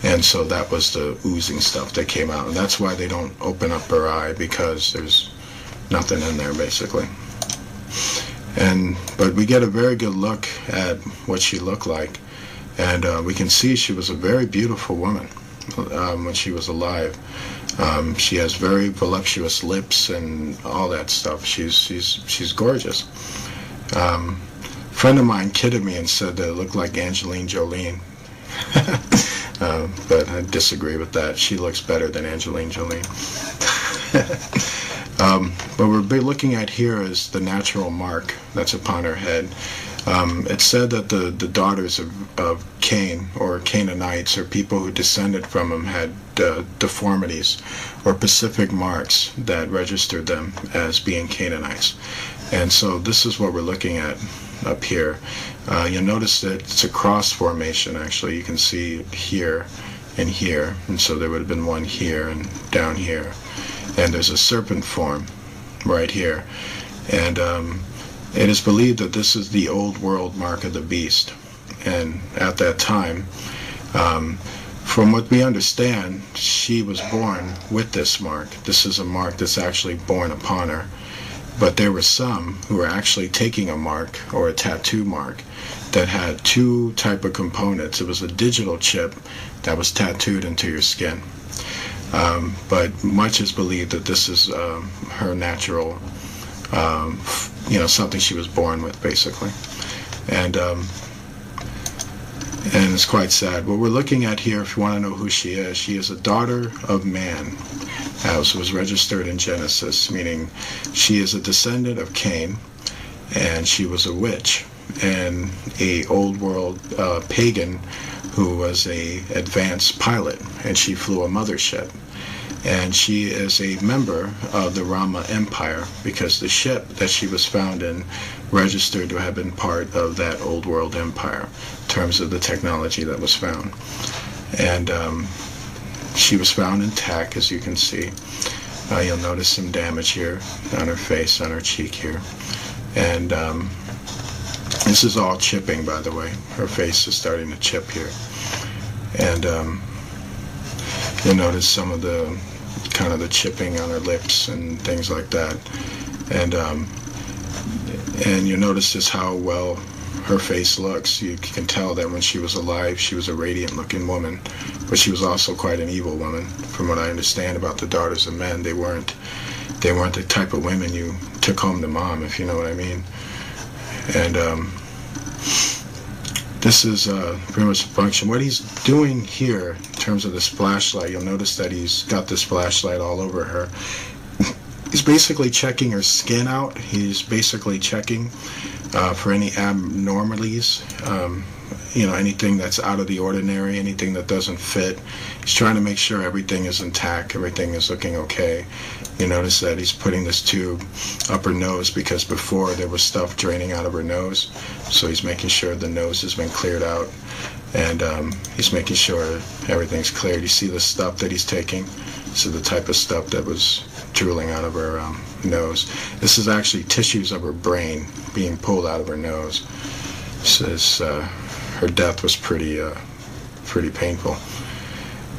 And so that was the oozing stuff that came out. And that's why they don't open up her eye, because there's nothing in there, basically. But we get a very good look at what she looked like. And we can see she was a very beautiful woman when she was alive. She has very voluptuous lips and all that stuff. She's gorgeous. A friend of mine kidded me and said that it looked like Angelina Jolie. But I disagree with that. She looks better than Angelina Jolie. What we're looking at here is the natural mark that's upon her head. It's said that the daughters of Cain, or Canaanites, or people who descended from him, had deformities or specific marks that registered them as being Canaanites. And so this is what we're looking at up here. You'll notice that it's a cross formation, actually. You can see here and here, and so there would have been one here and down here. And there's a serpent form right here. And it is believed that this is the old world mark of the beast. And at that time, from what we understand, she was born with this mark. This is a mark that's actually born upon her. But there were some who were actually taking a mark, or a tattoo mark, that had two type of components. It was a digital chip that was tattooed into your skin. But much is believed that this is her natural, something she was born with, basically. And it's quite sad. What we're looking at here, if you want to know who she is a daughter of man, as was registered in Genesis, meaning she is a descendant of Cain, and she was a witch and a old world pagan who was a advanced pilot, and she flew a mothership. And she is a member of the Rama Empire, because the ship that she was found in registered to have been part of that old world empire in terms of the technology that was found. And she was found intact, as you can see. You'll notice some damage here on her face, on her cheek here. And this is all chipping, by the way. Her face is starting to chip here. And you'll notice some of the kind of the chipping on her lips and things like that. And you'll notice just how well her face looks. You can tell that when she was alive, she was a radiant looking woman, but she was also quite an evil woman. From what I understand about the daughters of men, they weren't the type of women you took home to mom, if you know what I mean. And this is pretty much the function. What he's doing here in terms of this flashlight, you'll notice that he's got this flashlight all over her. He's basically checking her skin out. He's basically checking for any abnormalities, anything that's out of the ordinary, anything that doesn't fit. He's trying to make sure everything is intact, everything is looking okay. You notice that he's putting this tube up her nose, because before there was stuff draining out of her nose. So he's making sure the nose has been cleared out, and he's making sure everything's cleared. You see the stuff that he's taking? So the type of stuff that was drooling out of her nose. This is actually tissues of her brain being pulled out of her nose. Says her death was pretty painful.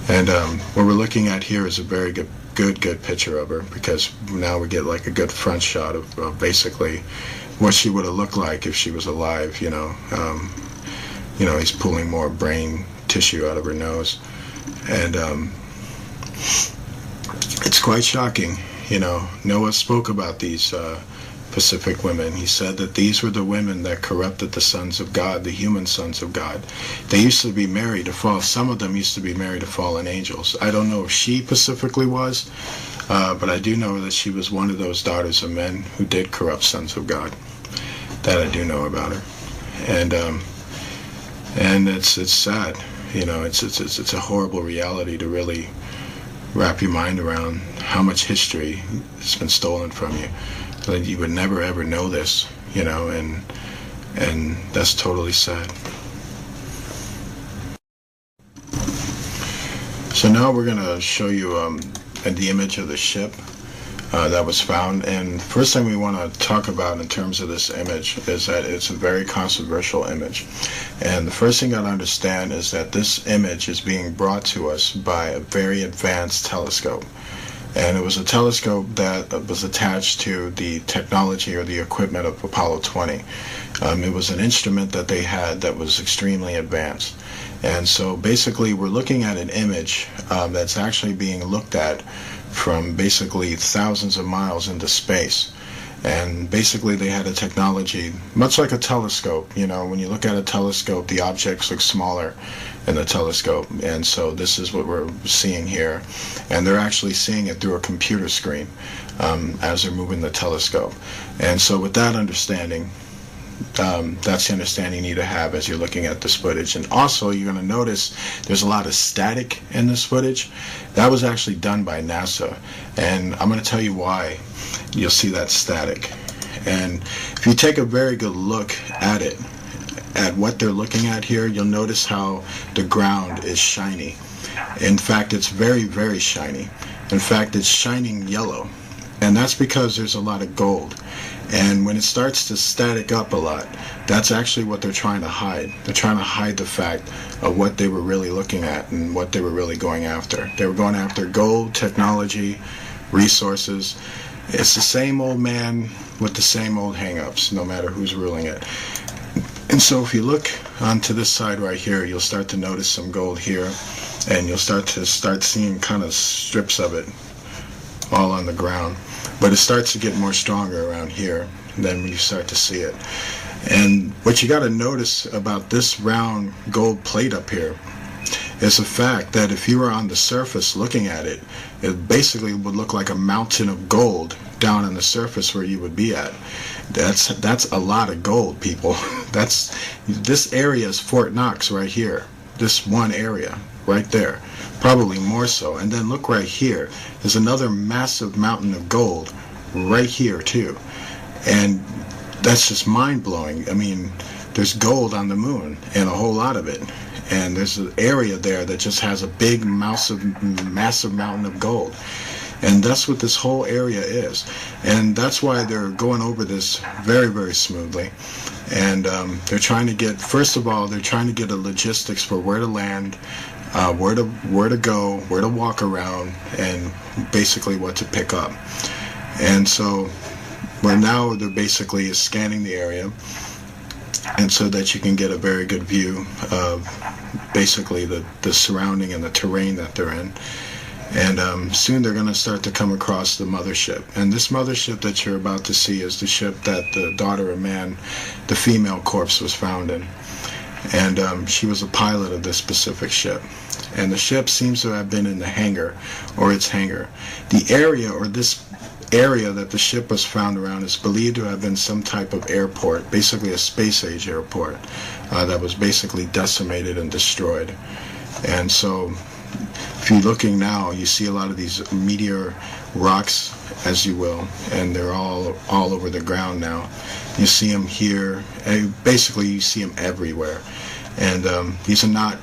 And what we're looking at here is a very good picture of her, because now we get like a good front shot of basically what she would have looked like if she was alive. He's pulling more brain tissue out of her nose, and it's quite shocking. Noah spoke about these Pacific women. He said that these were the women that corrupted the sons of God, the human sons of God. They used to be married to some of them used to be married to fallen angels. I don't know if she specifically was, but I do know that she was one of those daughters of men who did corrupt sons of God. That I do know about her. And it's sad. It's a horrible reality to really wrap your mind around how much history has been stolen from you. That you would never ever know this, and that's totally sad. So now we're going to show you the image of the ship. that was found. And first thing we want to talk about in terms of this image is that it's a very controversial image. And the first thing you got to understand is that this image is being brought to us by a very advanced telescope. And it was a telescope that was attached to the technology or the equipment of Apollo 20. It was an instrument that they had that was extremely advanced. And so basically we're looking at an image that's actually being looked at from basically thousands of miles into space. And basically they had a technology much like a telescope. You know, when you look at a telescope, the objects look smaller in the telescope, and so this is what we're seeing here. And they're actually seeing it through a computer screen as they're moving the telescope. And so with that understanding, that's the understanding you need to have as you're looking at this footage. And also you're going to notice there's a lot of static in this footage. That was actually done by NASA, and I'm going to tell you why you'll see that static. And if you take a very good look at it, at what they're looking at here, you'll notice how the ground is shiny. In fact, it's very, very shiny. In fact, it's shining yellow, and that's because there's a lot of gold. And when it starts to static up a lot, that's actually what they're trying to hide. They're trying to hide the fact of what they were really looking at and what they were really going after. They were going after gold, technology, resources. It's the same old man with the same old hang-ups, no matter who's ruling it. And so if you look onto this side right here, you'll start to notice some gold here, and you'll start seeing kind of strips of it all on the ground. But it starts to get more stronger around here than when you start to see it. And what you got to notice about this round gold plate up here is the fact that if you were on the surface looking at it, it basically would look like a mountain of gold down on the surface where you would be at. That's a lot of gold, people. This area is Fort Knox right here. This one area right there, probably more so. And then look right here, there's another massive mountain of gold right here too. And that's just mind-blowing. I mean, there's gold on the moon, and a whole lot of it. And there's an area there that just has a big, massive mountain of gold. And that's what this whole area is. And that's why they're going over this very, very smoothly. And they're trying to get, first of all, they're trying to get a logistics for where to land, where to go, where to walk around, and basically what to pick up. And so where now they're basically scanning the area, and so that you can get a very good view of basically the surrounding and the terrain that they're in. And soon they're going to start to come across the mothership. And this mothership that you're about to see is the ship that the daughter of man, the female corpse, was found in. And she was a pilot of this specific ship. And the ship seems to have been in the hangar, or its hangar. The area, or this area that the ship was found around, is believed to have been some type of airport, basically a space-age airport, that was basically decimated and destroyed. And so if you're looking now, you see a lot of these meteor rocks, as you will, and they're all over the ground now. You see them here, and basically you see them everywhere. And these are not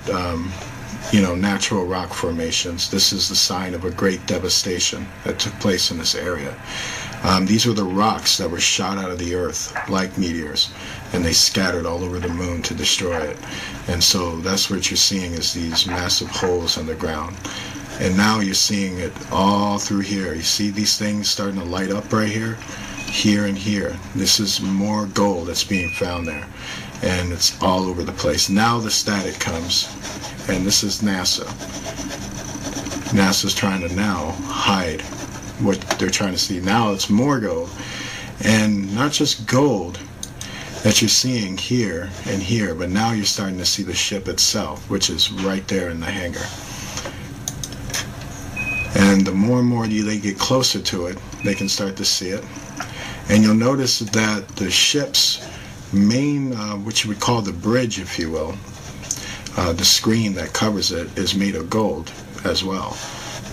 natural rock formations. This is the sign of a great devastation that took place in this area. These were the rocks that were shot out of the earth like meteors, and they scattered all over the moon to destroy it. And so that's what you're seeing, is these massive holes in the ground. And now you're seeing it all through here. You see these things starting to light up right here, here and here. This is more gold that's being found there, and it's all over the place. Now the static comes, and this is NASA. NASA's trying to now hide what they're trying to see. Now it's more gold, and not just gold that you're seeing here and here, but now you're starting to see the ship itself, which is right there in the hangar. And the more and more they get closer to it, they can start to see it. And you'll notice that the ship's main, what you would call the bridge, if you will, the screen that covers it, is made of gold as well.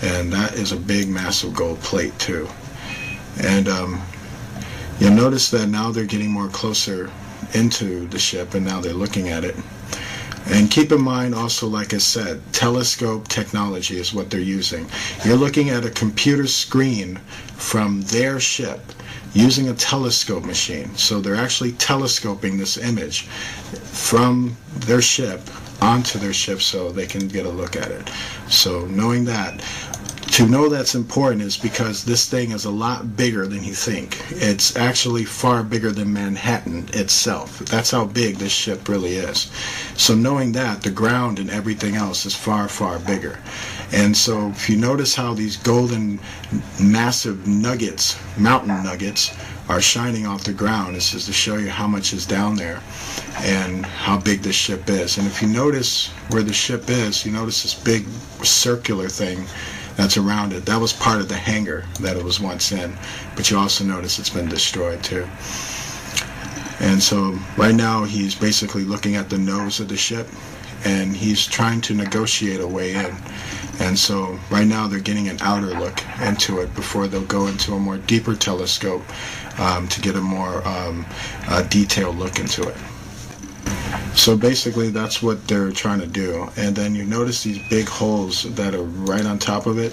And that is a big, massive gold plate too. And you'll notice that now they're getting more closer into the ship, and now they're looking at it. And keep in mind also, like I said, telescope technology is what they're using. You're looking at a computer screen from their ship using a telescope machine. So they're actually telescoping this image from their ship onto their ship so they can get a look at it. So knowing that, to know that's important is because this thing is a lot bigger than you think. It's actually far bigger than Manhattan itself. That's how big this ship really is. So knowing that, the ground and everything else is far, far bigger. And so if you notice how these golden massive nuggets, mountain nuggets, are shining off the ground, it's just to show you how much is down there and how big this ship is. And if you notice where the ship is, you notice this big circular thing that's around it. That was part of the hangar that it was once in, but you also notice it's been destroyed too. And so right now he's basically looking at the nose of the ship and he's trying to negotiate a way in. And so right now they're getting an outer look into it before they'll go into a more deeper telescope to get a more detailed look into it. So basically that's what they're trying to do. And then you notice these big holes that are right on top of it.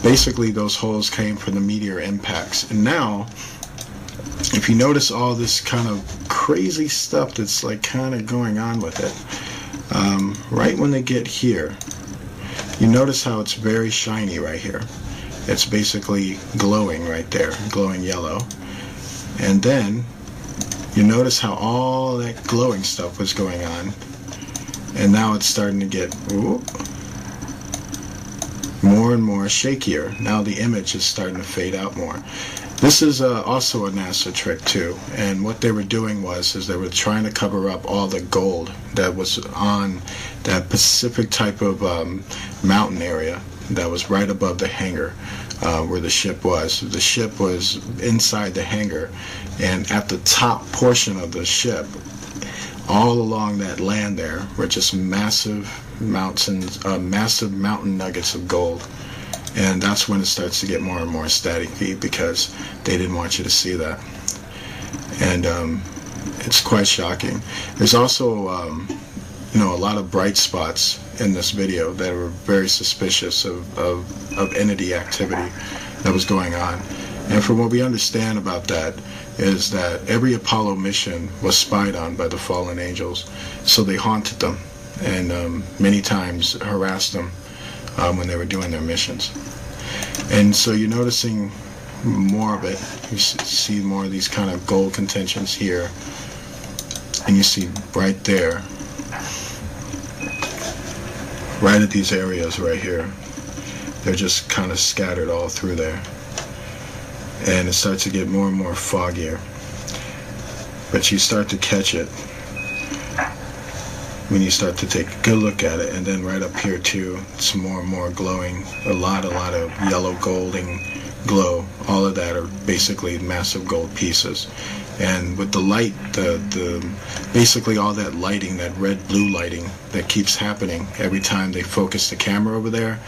Basically those holes came from the meteor impacts. And now, if you notice all this kind of crazy stuff that's like kind of going on with it, right when they get here, you notice how it's very shiny right here. It's basically glowing right there, glowing yellow. And then you notice how all that glowing stuff was going on, and now it's starting to get more and more shakier. Now the image is starting to fade out more. This is also a NASA trick too, and what they were doing was they were trying to cover up all the gold that was on that Pacific type of mountain area that was right above the hangar where the ship was. The ship was inside the hangar, and at the top portion of the ship, all along that land there, were just massive mountains, massive mountain nuggets of gold. And that's when it starts to get more and more staticky because they didn't want you to see that. And it's quite shocking. There's also a lot of bright spots in this video that were very suspicious of entity activity that was going on. And from what we understand about that is that every Apollo mission was spied on by the fallen angels, so they haunted them and many times harassed them when they were doing their missions. And so you're noticing more of it. You see more of these kind of gold contentions here, and you see right there, right at these areas right here, they're just kind of scattered all through there. And it starts to get more and more foggier. But you start to catch it when you start to take a good look at it. And then right up here too, it's more and more glowing. A lot of yellow golding glow. All of that are basically massive gold pieces. And with the light, basically all that lighting, that red-blue lighting that keeps happening every time they focus the camera over there,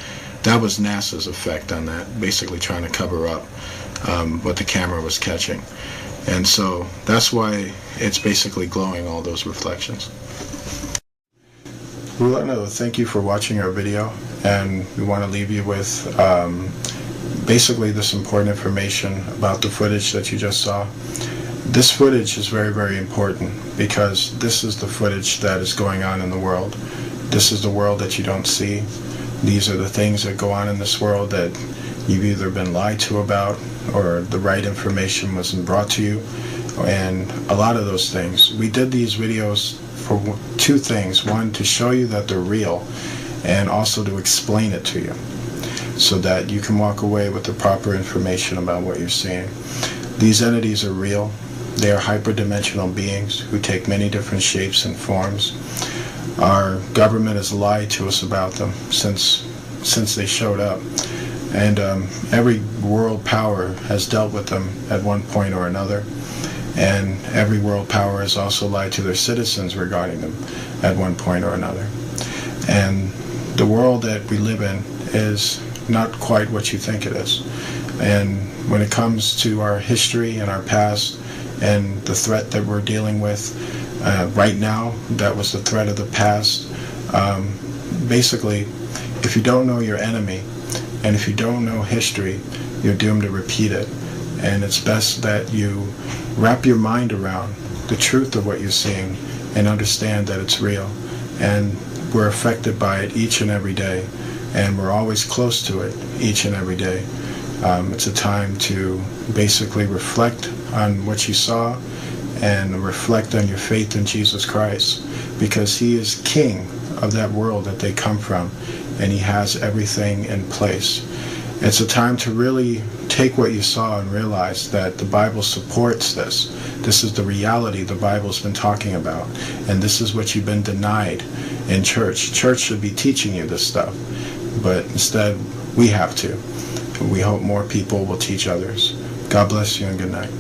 that was NASA's effect on that, basically trying to cover up what the camera was catching. And so that's why it's basically glowing all those reflections. We want to thank you for watching our video, and we want to leave you with basically this important information about the footage that you just saw. This footage is very, very important because this is the footage that is going on in the world. This is the world that you don't see. These are the things that go on in this world that you've either been lied to about or the right information wasn't brought to you, and a lot of those things. We did these videos for two things. One, to show you that they're real, and also to explain it to you so that you can walk away with the proper information about what you're seeing. These entities are real. They are hyperdimensional beings who take many different shapes and forms. Our government has lied to us about them since they showed up. And every world power has dealt with them at one point or another. And every world power has also lied to their citizens regarding them at one point or another. And the world that we live in is not quite what you think it is. And when it comes to our history and our past and the threat that we're dealing with, Right now, that was the threat of the past. Basically, if you don't know your enemy, and if you don't know history, you're doomed to repeat it. And it's best that you wrap your mind around the truth of what you're seeing and understand that it's real. And we're affected by it each and every day, and we're always close to it each and every day. It's a time to basically reflect on what you saw and reflect on your faith in Jesus Christ, because he is king of that world that they come from, and he has everything in place. It's a time to really take what you saw and realize that the Bible supports this. This is the reality the Bible's been talking about, and this is what you've been denied in church. Church should be teaching you this stuff, but instead we have to. We hope more people will teach others. God bless you and good night.